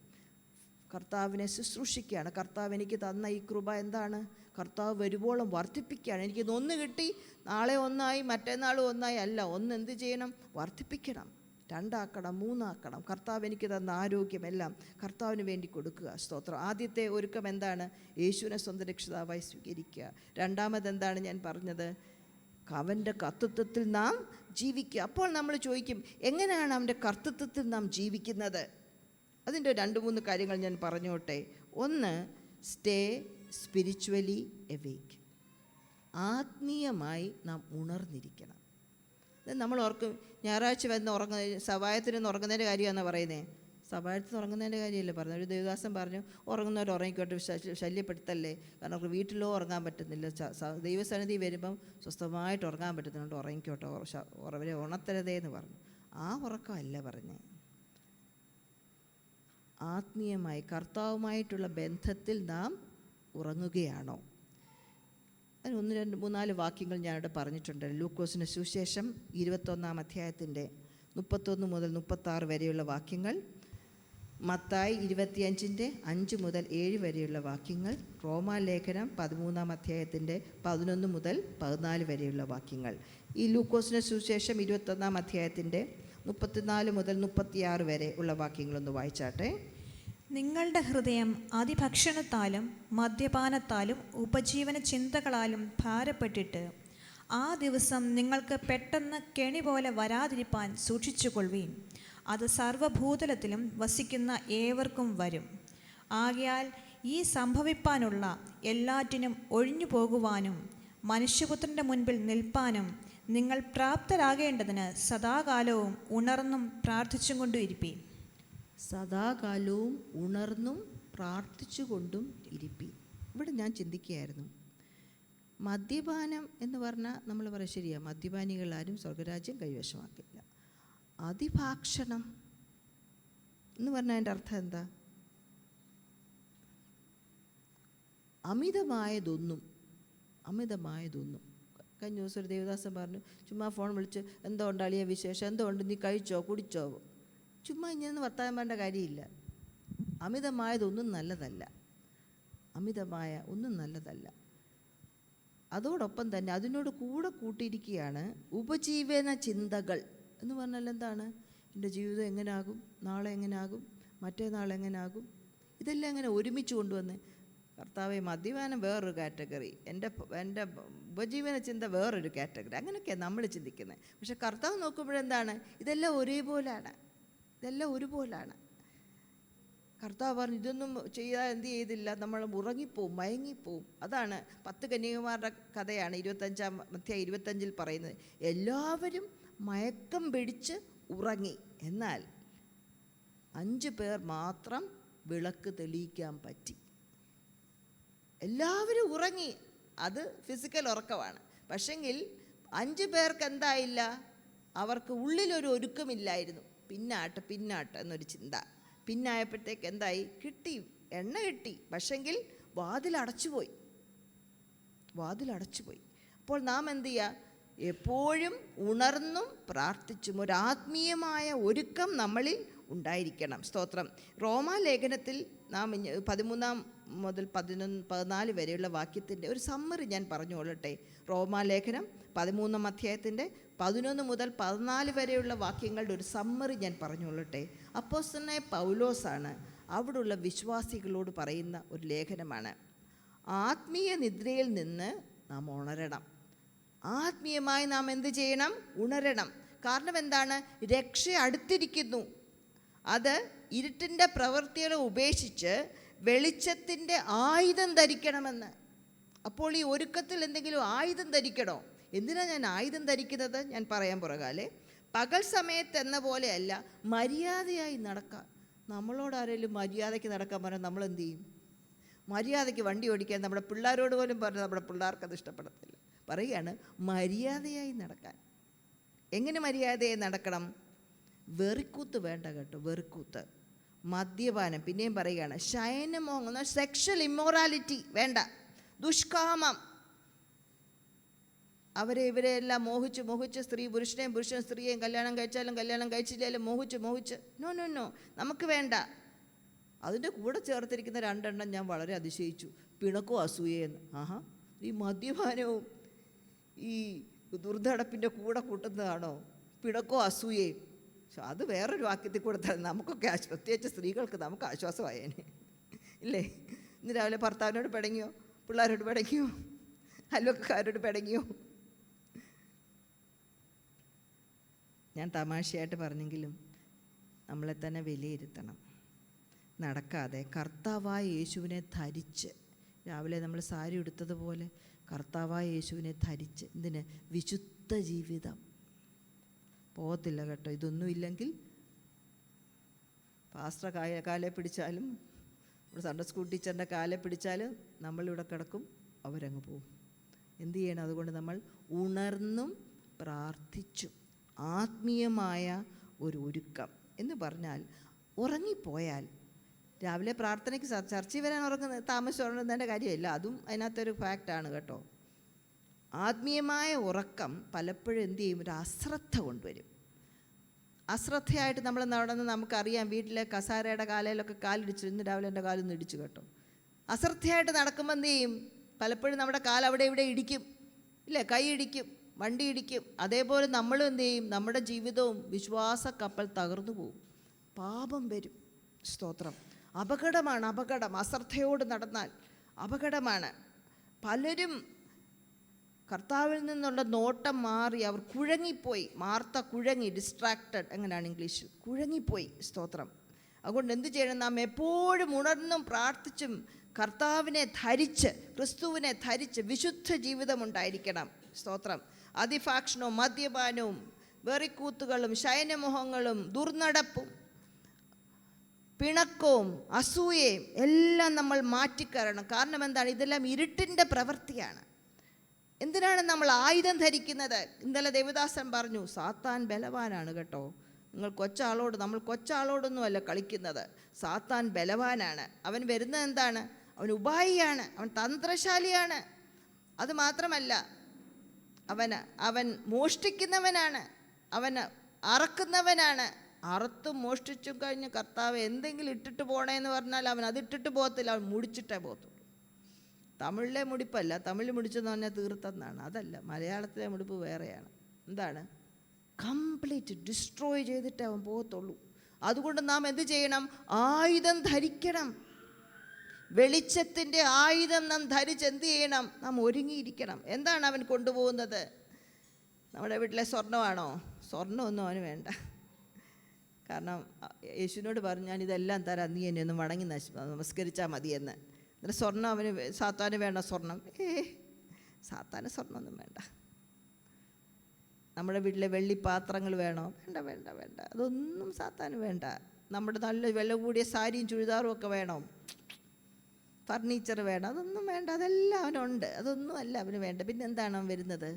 കർത്താവിനെ ശുശ്രൂഷിക്കുകയാണ്. കർത്താവ് എനിക്ക് തന്ന ഈ കൃപ എന്താണ്? കർത്താവ് വരുവോളം വർദ്ധിപ്പിക്കുകയാണ്. എനിക്കിന്ന് 1 കിട്ടി, നാളെ 1 ആയി, മറ്റന്നാൾ 1 ആയി അല്ല. എന്ത് ചെയ്യണം? വർദ്ധിപ്പിക്കണം. 2 ആക്കണം, 3 ആക്കണം. കർത്താവ് എനിക്ക് തന്ന ആരോഗ്യമെല്ലാം കർത്താവിന് വേണ്ടി കൊടുക്കുക. സ്തോത്രം. ആദ്യത്തെ ഒരുക്കം എന്താണ്? യേശുവിനെ സ്വന്തം രക്ഷിതാവായി സ്വീകരിക്കുക. രണ്ടാമത് എന്താണ് ഞാൻ പറഞ്ഞത്? അവൻ്റെ കർത്തൃത്വത്തിൽ നാം ജീവിക്കുക. അപ്പോൾ നമ്മൾ ചോദിക്കും, എങ്ങനെയാണ് അവൻ്റെ കർത്തൃത്വത്തിൽ നാം ജീവിക്കുന്നത്? അതിൻ്റെ 2-3 കാര്യങ്ങൾ ഞാൻ പറഞ്ഞോട്ടെ. ഒന്ന്, സ്റ്റേ സ്പിരിച്വലി എവേക്ക്. ആത്മീയമായി നാം ഉണർന്നിരിക്കണം. നമ്മൾ ഓർക്കും, ഞായറാഴ്ച വരുന്ന സവായത്തിനൊന്ന് ഉറങ്ങുന്നതിൻ്റെ കാര്യമാണെന്ന് പറയുന്നത്. സവായത്തിന് ഉറങ്ങുന്നതിൻ്റെ കാര്യമല്ലേ പറഞ്ഞത്? ഒരു ദേവദാസൻ പറഞ്ഞു, ഉറങ്ങുന്നവർ ഉറങ്ങിക്കോട്ടെ, ശല്യപ്പെടുത്തല്ലേ, കാരണം അവർക്ക് വീട്ടിലോ ഉറങ്ങാൻ പറ്റുന്നില്ല, ദൈവസന്നിധി വരുമ്പം സ്വസ്ഥമായിട്ട് ഉറങ്ങാൻ പറ്റുന്നുണ്ട്, ഉറങ്ങിക്കോട്ടെ, അവരെ ഉണർത്തരുതേ എന്ന് പറഞ്ഞു. ആ ഉറക്കമല്ല പറഞ്ഞത്. ആത്മീയമായി കർത്താവുമായിട്ടുള്ള ബന്ധത്തിൽ നാം ഉറങ്ങുകയാണോ? അതിന് 1, 2, 3, 4 വാക്യങ്ങൾ ഞാനിവിടെ പറഞ്ഞിട്ടുണ്ട്. ലൂക്കോസിന് സുവിശേഷം 21 അധ്യായത്തിൻ്റെ 31 മുതൽ 36 വരെയുള്ള വാക്യങ്ങൾ, മത്തായി 25-ൻ്റെ 5 മുതൽ 7 വരെയുള്ള വാക്യങ്ങൾ, റോമാലേഖനം 13 അധ്യായത്തിൻ്റെ 11 മുതൽ 14 വരെയുള്ള വാക്യങ്ങൾ. ഈ ലൂക്കോസിന് സുവിശേഷം 21 അധ്യായത്തിൻ്റെ 34 മുതൽ 36 വരെ ഉള്ള വാക്യങ്ങളൊന്ന് വായിച്ചാട്ടെ. നിങ്ങളുടെ ഹൃദയം അതിഭക്ഷണത്താലും മദ്യപാനത്താലും ഉപജീവന ചിന്തകളാലും ഭാരപ്പെട്ടിട്ട് ആ ദിവസം നിങ്ങൾക്ക് പെട്ടെന്ന് കെണി പോലെ വരാതിരിപ്പാൻ സൂക്ഷിച്ചുകൊള്ളുവീൻ. അത് സർവ്വഭൂതലത്തിലും വസിക്കുന്ന ഏവർക്കും വരും. ആകയാൽ ഈ സംഭവിപ്പാനുള്ള എല്ലാറ്റിനും ഒഴിഞ്ഞു പോകുവാനും മനുഷ്യപുത്രൻ്റെ മുൻപിൽ നിൽപ്പാനും നിങ്ങൾ പ്രാപ്തരാകേണ്ടതിന് സദാകാലവും ഉണർന്നും പ്രാർത്ഥിച്ചും കൊണ്ടും ഇരിപ്പീൻ. സദാകാലവും ഉണർന്നും പ്രാർത്ഥിച്ചുകൊണ്ടും ഇരിപ്പീൻ. ഇവിടെ ഞാൻ ചിന്തിക്കുകയായിരുന്നു, മദ്യപാനം എന്ന് പറഞ്ഞാൽ നമ്മൾ പറയും ശരിയാണ്, മദ്യപാനികളാരും സ്വർഗരാജ്യം കൈവശമാക്കില്ല. അതിഭാക്ഷണം എന്ന് പറഞ്ഞാൽ അതിൻ്റെ അർത്ഥം എന്താ? അമിതമായതൊന്നും. കഴിഞ്ഞ ദിവസം ഒരു ദേവദാസൻ പറഞ്ഞു, ചുമ്മാ ഫോൺ വിളിച്ച് എന്തോ ഉണ്ടാളിയ വിശേഷം, എന്തോ ഉണ്ട്, നീ കഴിച്ചോ കുടിച്ചോ, ചുമ്മാ ഇങ്ങനെ വർത്താനം വേണ്ട കാര്യമില്ല. അമിതമായതൊന്നും നല്ലതല്ല. അതോടൊപ്പം തന്നെ അതിനോട് കൂടെ കൂട്ടിയിരിക്കുകയാണ് ഉപജീവന ചിന്തകൾ എന്ന് പറഞ്ഞാൽ എന്താണ്? എൻ്റെ ജീവിതം എങ്ങനെയാകും, നാളെ എങ്ങനെയാകും, മറ്റേനാൾ എങ്ങനെയാകും, ഇതെല്ലാം എങ്ങനെ ഒരുമിച്ച് കൊണ്ടുവന്ന്. കർത്താവെ, മദ്യപാനം വേറൊരു കാറ്റഗറി, എൻ്റെ ഉപജീവന ചിന്ത വേറൊരു കാറ്റഗറി, അങ്ങനെയൊക്കെയാണ് നമ്മൾ ചിന്തിക്കുന്നത്. പക്ഷെ കർത്താവ് നോക്കുമ്പോഴെന്താണ്? ഇതെല്ലാം ഒരുപോലാണ്. കർത്താവ് പറഞ്ഞു, ഇതൊന്നും ചെയ്യാതെ എന്ത് ചെയ്തില്ല, നമ്മൾ ഉറങ്ങിപ്പോവും, മയങ്ങിപ്പോവും. അതാണ് 10 കന്യകമാരുടെ കഥയാണ് 25 പറയുന്നത്. എല്ലാവരും മയക്കം പിടിച്ച് ഉറങ്ങി, എന്നാൽ 5 പേർ മാത്രം വിളക്ക് തെളിയിക്കാൻ പറ്റി. എല്ലാവരും ഉറങ്ങി, അത് ഫിസിക്കൽ ഉറക്കമാണ്. പക്ഷെങ്കിൽ 5 പേർക്ക് എന്തായില്ല? അവർക്ക് ഉള്ളിലൊരു ഒരുക്കമില്ലായിരുന്നു. പിന്നാട്ട് എന്നൊരു ചിന്ത. പിന്നായപ്പോഴത്തേക്ക് എന്തായി? എണ്ണ കിട്ടി, പക്ഷെങ്കിൽ വാതിലടച്ചുപോയി. അപ്പോൾ നാം എന്ത് ചെയ്യുക? എപ്പോഴും ഉണർന്നും പ്രാർത്ഥിച്ചും ഒരാത്മീയമായ ഒരുക്കം നമ്മളിൽ ഉണ്ടായിരിക്കണം. സ്തോത്രം. റോമാലേഖനത്തിൽ നാം 13 മുതൽ 14 വരെയുള്ള വാക്യത്തിൻ്റെ ഒരു സമ്മറി ഞാൻ പറഞ്ഞുകൊള്ളട്ടെ. റോമാലേഖനം 13 അധ്യായത്തിൻ്റെ 11 മുതൽ 14 വരെയുള്ള വാക്യങ്ങളുടെ ഒരു സമ്മറി ഞാൻ പറഞ്ഞുകൊള്ളട്ടെ. അപ്പോസ്തലനായ പൗലോസാണ് അവിടെയുള്ള വിശ്വാസികളോട് പറയുന്ന ഒരു ലേഖനമാണ്. ആത്മീയ നിദ്രയിൽ നിന്ന് നാം ഉണരണം. ആത്മീയമായി നാം എന്ത് ചെയ്യണം? ഉണരണം. കാരണം എന്താണ്? രക്ഷ അടുത്തിരിക്കുന്നു. അത് ഇരുട്ടിൻ്റെ പ്രവൃത്തികളെ ഉപേക്ഷിച്ച് വെളിച്ചത്തിൻ്റെ ആയുധം ധരിക്കണമെന്ന്. അപ്പോൾ ഈ ഒരുക്കത്തിൽ എന്തെങ്കിലും ആയുധം ധരിക്കണോ? എന്തിനാണ് ഞാൻ ആയുധം ധരിക്കുന്നത്? ഞാൻ പറയാൻ പുറകാലെ. പകൽ സമയത്ത് എന്ന പോലെയല്ല, മര്യാദയായി നടക്കാം. നമ്മളോട് ആരെങ്കിലും മര്യാദയ്ക്ക് നടക്കാൻ പറഞ്ഞാൽ നമ്മൾ എന്ത് ചെയ്യും? മര്യാദയ്ക്ക് വണ്ടി ഓടിക്കാൻ നമ്മുടെ പിള്ളേരോട് പോലും പറഞ്ഞാൽ നമ്മുടെ പിള്ളേർക്കത് ഇഷ്ടപ്പെടത്തില്ല. പറയുകയാണ് മര്യാദയായി നടക്കാൻ. എങ്ങനെ മര്യാദയായി നടക്കണം? വെറിക്കൂത്ത് വേണ്ട കേട്ടോ, വെറിക്കൂത്ത്. മദ്യപാനം, പിന്നെയും പറയുകയാണ്, ശയനമോഹം, സെക്ഷൽ ഇമ്മോറാലിറ്റി വേണ്ട. ദുഷ്കാമം, ഇവരെല്ലാം മോഹിച്ച് സ്ത്രീ പുരുഷനെയും പുരുഷൻ സ്ത്രീയെയും കല്യാണം കഴിച്ചാലും കല്യാണം കഴിച്ചില്ലാലും മോഹിച്ച് നോ നമുക്ക് വേണ്ട. അതിൻ്റെ കൂടെ ചേർത്തിരിക്കുന്ന 2 എണ്ണം ഞാൻ വളരെ അതിശയിച്ചു. പിണക്കവും അസൂയയെന്ന്. ഈ മദ്യപാനവും ഈ ദുർനടപ്പിൻ്റെ കൂടെ കൂട്ടുന്നതാണോ പിണക്കവും അസൂയയും? അത് വേറൊരു വാക്യത്തിൽ കൊടുത്താൽ നമുക്കൊക്കെ പ്രത്യേകിച്ച് സ്ത്രീകൾക്ക് നമുക്ക് ആശ്വാസമായേനെ, ഇല്ലേ? ഇന്ന് രാവിലെ ഭർത്താവിനോട് പിണങ്ങിയോ? പിള്ളേരോട് പിണങ്ങിയോ? അയൽവക്കക്കാരോട് പിണങ്ങിയോ? ഞാൻ തമാശയായിട്ട് പറഞ്ഞെങ്കിലും നമ്മളെ തന്നെ വിലയിരുത്തണം. നടക്കാതെ കർത്താവായ യേശുവിനെ ധരിച്ച്, രാവിലെ നമ്മൾ സാരി ഉടുത്തതുപോലെ കർത്താവായ യേശുവിനെ ധരിച്ച്, എന്തിന്? വിശുദ്ധ ജീവിതം. പോകത്തില്ല കേട്ടോ. ഇതൊന്നും ഇല്ലെങ്കിൽ പാസ്റ്റർ കാലെ പിടിച്ചാലും, ഇവിടെ സൺഡേ സ്കൂൾ ടീച്ചറിൻ്റെ കാലെ പിടിച്ചാലും നമ്മളിവിടെ കിടക്കും, അവരങ്ങ് പോകും. എന്ത് ചെയ്യണം? അതുകൊണ്ട് നമ്മൾ ഉണർന്നും പ്രാർത്ഥിച്ചും ആത്മീയമായ ഒരു ഒരുക്കം എന്ന് പറഞ്ഞാൽ ഉറങ്ങിപ്പോയാൽ രാവിലെ പ്രാർത്ഥനയ്ക്ക് ചർച്ചയിൽ വരാൻ താമസം ഉറങ്ങുന്നതിൻ്റെ കാര്യമില്ല, അതും അതിനകത്തൊരു ഫാക്റ്റാണ് കേട്ടോ. ആത്മീയമായ ഉറക്കം പലപ്പോഴും എന്തു ചെയ്യും, ഒരു അശ്രദ്ധ കൊണ്ടുവരും. അശ്രദ്ധയായിട്ട് നമ്മൾ നടന്ന് നമുക്കറിയാം, വീട്ടിലെ കസാരയുടെ കാലയിലൊക്കെ കാലിടിച്ചു, ഇന്ന് രാവിലെ എൻ്റെ കാലൊന്നും ഇടിച്ചു കേട്ടോ. അശ്രദ്ധയായിട്ട് നടക്കുമ്പോൾ എന്ത് ചെയ്യും, പലപ്പോഴും നമ്മുടെ കാൽ അവിടെ ഇവിടെ ഇടിക്കും, ഇല്ലേ, കൈ ഇടിക്കും, വണ്ടി ഇടിക്കും. അതേപോലെ നമ്മളും എന്ത് ചെയ്യും, നമ്മുടെ ജീവിതവും വിശ്വാസ കപ്പൽ തകർന്നു പോകും, പാപം വരും. സ്തോത്രം. അപകടമാണ്, അപകടം. അശ്രദ്ധയോട് നടന്നാൽ അപകടമാണ്. പലരും കർത്താവിൽ നിന്നുള്ള നോട്ടം മാറി അവർ കുഴങ്ങിപ്പോയി. മാർത്ത കുഴങ്ങി, ഡിസ്ട്രാക്റ്റഡ്, എങ്ങനെയാണ് ഇംഗ്ലീഷിൽ, കുഴങ്ങിപ്പോയി. സ്തോത്രം. അതുകൊണ്ട് എന്ത് ചെയ്യണം, നാം എപ്പോഴും ഉണർന്നും പ്രാർത്ഥിച്ചും കർത്താവിനെ ധരിച്ച്, ക്രിസ്തുവിനെ ധരിച്ച് വിശുദ്ധ ജീവിതമുണ്ടായിരിക്കണം. സ്തോത്രം. അതിഫാക്ഷണവും മദ്യപാനവും വെറിക്കൂത്തുകളും ശയനമോഹങ്ങളും ദുർനടപ്പും പിണക്കവും അസൂയയും എല്ലാം നമ്മൾ മാറ്റിക്കറണം. കാരണം എന്താണ്, ഇതെല്ലാം ഇരുട്ടിൻ്റെ പ്രവൃത്തിയാണ്. എന്തിനാണ് നമ്മൾ ആയുധം ധരിക്കുന്നത്? ഇന്നലെ ദേവദാസൻ പറഞ്ഞു, സാത്താൻ ബലവാനാണ് കേട്ടോ. നമ്മൾ കൊച്ചാളോടൊന്നുമല്ല കളിക്കുന്നത്. സാത്താൻ ബലവാനാണ്. അവൻ വരുന്നത് എന്താണ്, അവൻ ഉപായിയാണ്, അവൻ തന്ത്രശാലിയാണ്. അത് മാത്രമല്ല, അവൻ മോഷ്ടിക്കുന്നവനാണ്, അവൻ അറക്കുന്നവനാണ്. അറുത്തും മോഷ്ടിച്ചും കഴിഞ്ഞ് കർത്താവ് എന്തെങ്കിലും ഇട്ടിട്ട് പോണേന്ന് പറഞ്ഞാൽ അവൻ അതിട്ടിട്ട് പോകത്തില്ല, അവൻ മുടിച്ചിട്ടേ പോകത്തുള്ളൂ. തമിഴിലെ മുടിപ്പല്ല, തമിഴ് മുടിച്ചെന്ന് പറഞ്ഞാൽ തീർത്തെന്നാണ്. അതല്ല, മലയാളത്തിലെ മുടിപ്പ് വേറെയാണ്. എന്താണ്, കംപ്ലീറ്റ് ഡിസ്ട്രോയ് ചെയ്തിട്ടേ അവൻ പോകത്തുള്ളൂ. അതുകൊണ്ട് നാം എന്ത് ചെയ്യണം, ആയുധം ധരിക്കണം. വെളിച്ചത്തിൻ്റെ ആയുധം നാം ധരിച്ച് എന്ത് ചെയ്യണം, നാം ഒരുങ്ങിയിരിക്കണം. എന്താണ് അവൻ കൊണ്ടുപോകുന്നത്? നമ്മുടെ വീട്ടിലെ സ്വർണ്ണമാണോ? സ്വർണ്ണമൊന്നും അവന് വേണ്ട. കാരണം യേശുവിനോട് പറഞ്ഞു, ഞാനിതെല്ലാം തരാം, നീ എന്നെ ഒന്ന് വണങ്ങി നമസ്കരിച്ചാൽ മതിയെന്ന്. എന്നിട്ട് സ്വർണ്ണം സാത്താന് വേണ്ട സ്വർണം? സാത്താന് സ്വർണ്ണമൊന്നും വേണ്ട. നമ്മുടെ വീട്ടിലെ വെള്ളിപ്പാത്രങ്ങൾ വേണോ? വേണ്ട വേണ്ട വേണ്ട, അതൊന്നും സാത്താന് വേണ്ട. നമ്മുടെ നല്ല വില കൂടിയ സാരിയും ചുരിദാറും ഒക്കെ വേണോ? ഫർണിച്ചർ വേണം? അതൊന്നും വേണ്ട. അതെല്ലാം അവനുണ്ട്, അതൊന്നും അല്ല അവന് വേണ്ട. പിന്നെ എന്താണ് അവൻ വരുന്നത്?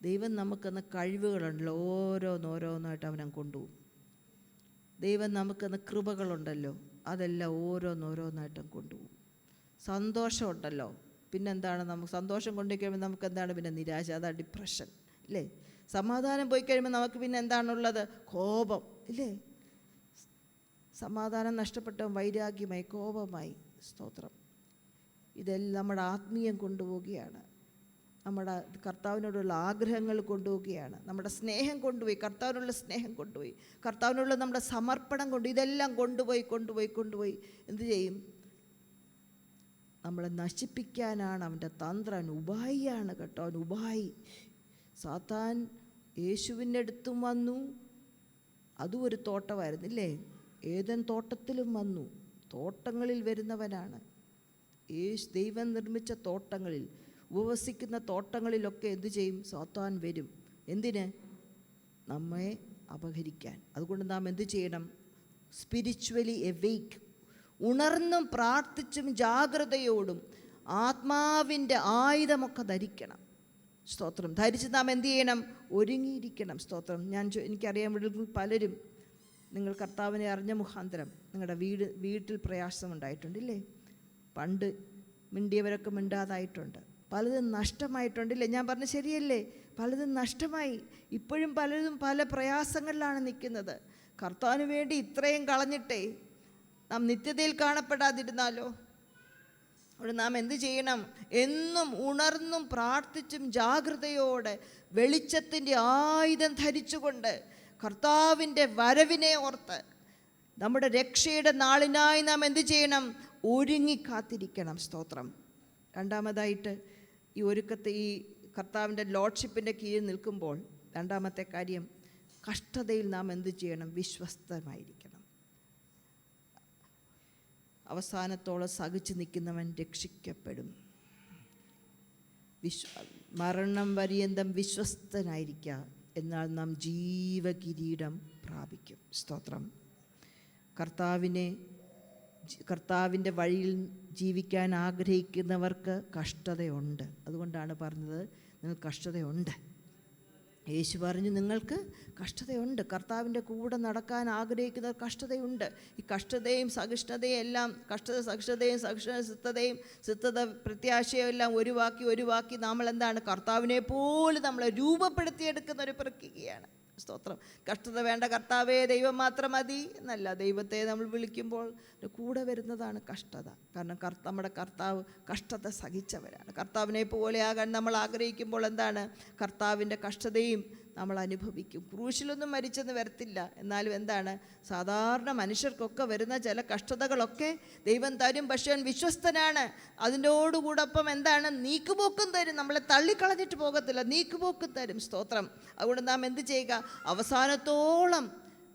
ദൈവം നമുക്കെന്ന് കഴിവുകളുണ്ടല്ലോ, ഓരോന്നോരോന്നായിട്ട് അവനെ കൊണ്ടുപോകും. ദൈവം നമുക്കെന്ന് കൃപകളുണ്ടല്ലോ, അതെല്ലാം ഓരോന്നോരോന്നായിട്ടും കൊണ്ടുപോകും. സന്തോഷമുണ്ടല്ലോ, പിന്നെന്താണ്, നമുക്ക് സന്തോഷം കൊണ്ടുപോയി നമുക്ക് എന്താണ് പിന്നെ നിരാശ, അതാണ് ഡിപ്രഷൻ, ഇല്ലേ? സമാധാനം പോയി കഴിയുമ്പോൾ നമുക്ക് പിന്നെ എന്താണുള്ളത്? കോപം, ഇല്ലേ? സമാധാനം നഷ്ടപ്പെട്ട വൈരാഗ്യമായി, കോപമായി. സ്തോത്രം. ഇതെല്ലാം നമ്മുടെ ആത്മീയം കൊണ്ടുപോവുകയാണ്, നമ്മുടെ കർത്താവിനോടുള്ള ആഗ്രഹങ്ങൾ കൊണ്ടുപോവുകയാണ്, നമ്മുടെ സ്നേഹം കൊണ്ടുപോയി, കർത്താവിനുള്ള സ്നേഹം കൊണ്ടുപോയി, കർത്താവിനുള്ള നമ്മുടെ സമർപ്പണം ഇതെല്ലാം കൊണ്ടുപോയി എന്ത് ചെയ്യും? നമ്മളെ നശിപ്പിക്കാനാണ് അവൻ്റെ തന്ത്രം. അവൻ ഉപായിയാണ് കേട്ടോ, അവൻ ഉപായി. സാത്താൻ യേശുവിൻ്റെ അടുത്തും വന്നു, അതും ഒരു തോട്ടമായിരുന്നില്ലേ? ഏദൻ തോട്ടത്തിലും വന്നു. തോട്ടങ്ങളിൽ വരുന്നവനാണ്. ദൈവം നിർമ്മിച്ച തോട്ടങ്ങളിൽ, ഉപവസിക്കുന്ന തോട്ടങ്ങളിലൊക്കെ എന്തു ചെയ്യും? സാത്താൻ വരും. എന്തിന്? നമ്മെ അപഹരിക്കാൻ. അതുകൊണ്ട് നാം എന്തു ചെയ്യണം? സ്പിരിച്വലി എവേക്ക്, ഉണർന്നും പ്രാർത്ഥിച്ചും ജാഗ്രതയോടും ആത്മാവിൻ്റെ ആയുധമൊക്കെ ധരിക്കണം. സ്തോത്രം. ധരിച്ച് നാം എന്തു ചെയ്യണം? ഒരുങ്ങിയിരിക്കണം. സ്തോത്രം. എനിക്കറിയാൻ പലരും നിങ്ങൾ കർത്താവിനെ അറിഞ്ഞ മുഖാന്തരം നിങ്ങളുടെ വീട്ടിൽ പ്രയാസമുണ്ടായിട്ടുണ്ടില്ലേ? പണ്ട് മിണ്ടിയവരൊക്കെ മിണ്ടാതായിട്ടുണ്ട്, പലതും നഷ്ടമായിട്ടുണ്ടില്ലേ? ഞാൻ പറഞ്ഞ ശരിയല്ലേ? പലതും നഷ്ടമായി. ഇപ്പോഴും പലതും പല പ്രയാസങ്ങളിലാണ് നിൽക്കുന്നത്. കർത്താവിന് വേണ്ടി ഇത്രയും കളഞ്ഞിട്ടേ നാം നിത്യതയിൽ കാണപ്പെടാതിരുന്നാലോ? അവിടെ നാം എന്ത് ചെയ്യണം? എന്നും ഉണർന്നും പ്രാർത്ഥിച്ചും ജാഗ്രതയോടെ വെളിച്ചത്തിൻ്റെ ആയുധം ധരിച്ചുകൊണ്ട് കർത്താവിൻ്റെ വരവിനെ ഓർത്ത് നമ്മുടെ രക്ഷയുടെ നാളിനായി നാം എന്ത് ചെയ്യണം? ഒരുങ്ങിക്കാത്തിരിക്കണം. സ്തോത്രം. രണ്ടാമതായിട്ട് ഈ ഒരുക്കത്തെ, ഈ കർത്താവിൻ്റെ ലോഡ്ഷിപ്പിൻ്റെ കീഴിൽ നിൽക്കുമ്പോൾ രണ്ടാമത്തെ കാര്യം, കഷ്ടതയിൽ നാം എന്ത് ചെയ്യണം? വിശ്വസ്തമായിരിക്കണം. അവസാനത്തോളം സഹിച്ചു നിൽക്കുന്നവൻ രക്ഷിക്കപ്പെടും. മരണം പര്യന്തം വിശ്വസ്തനായിരിക്കുക, എന്നാൽ നാം ജീവകിരീടം പ്രാപിക്കും. സ്തോത്രം. കർത്താവിൻ്റെ വഴിയിൽ ജീവിക്കാൻ ആഗ്രഹിക്കുന്നവർക്ക് കഷ്ടതയുണ്ട്. അതുകൊണ്ടാണ് പറഞ്ഞത്, നിങ്ങൾ കഷ്ടതയുണ്ട്. യേശു പറഞ്ഞു, നിങ്ങൾക്ക് കഷ്ടതയുണ്ട്. കർത്താവിൻ്റെ കൂടെ നടക്കാൻ ആഗ്രഹിക്കുന്ന കഷ്ടതയുണ്ട്. ഈ കഷ്ടതയും സഹിഷ്ണുതയും എല്ലാം, സഹിഷ്ണുതയും സിദ്ധത പ്രത്യാശയും എല്ലാം ഒഴിവാക്കി നമ്മൾ എന്താണ്, കർത്താവിനെ പോലും നമ്മളെ രൂപപ്പെടുത്തിയെടുക്കുന്ന ഒരു പ്രക്രിയയാണ്. സ്തോത്രം. കഷ്ടത വേണ്ട കർത്താവേ, ദൈവം മാത്രം മതി എന്നല്ല. ദൈവത്തെ നമ്മൾ വിളിക്കുമ്പോൾ കൂടെ വരുന്നതാണ് കഷ്ടത. കാരണം നമ്മുടെ കർത്താവ് കഷ്ടത സഹിച്ചവരാണ്. കർത്താവിനെ പോലെയാകാൻ നമ്മൾ ആഗ്രഹിക്കുമ്പോൾ എന്താണ്, കർത്താവിൻ്റെ കഷ്ടതയും നമ്മൾ അനുഭവിക്കും. ക്രൂശിലൊന്നും മരിച്ചെന്ന് വരത്തില്ല, എന്നാലും എന്താണ്, സാധാരണ മനുഷ്യർക്കൊക്കെ വരുന്ന ചില കഷ്ടതകളൊക്കെ ദൈവം തരും. പക്ഷേ അവൻ വിശ്വസ്തനാണ്. അതിനോടുകൂടൊപ്പം എന്താണ്, നീക്കുപോക്കും തരും. നമ്മളെ തള്ളിക്കളഞ്ഞിട്ട് പോകത്തില്ല, നീക്കുപോക്കും തരും. സ്തോത്രം. അതുകൊണ്ട് നാം എന്ത് ചെയ്യുക, അവസാനത്തോളം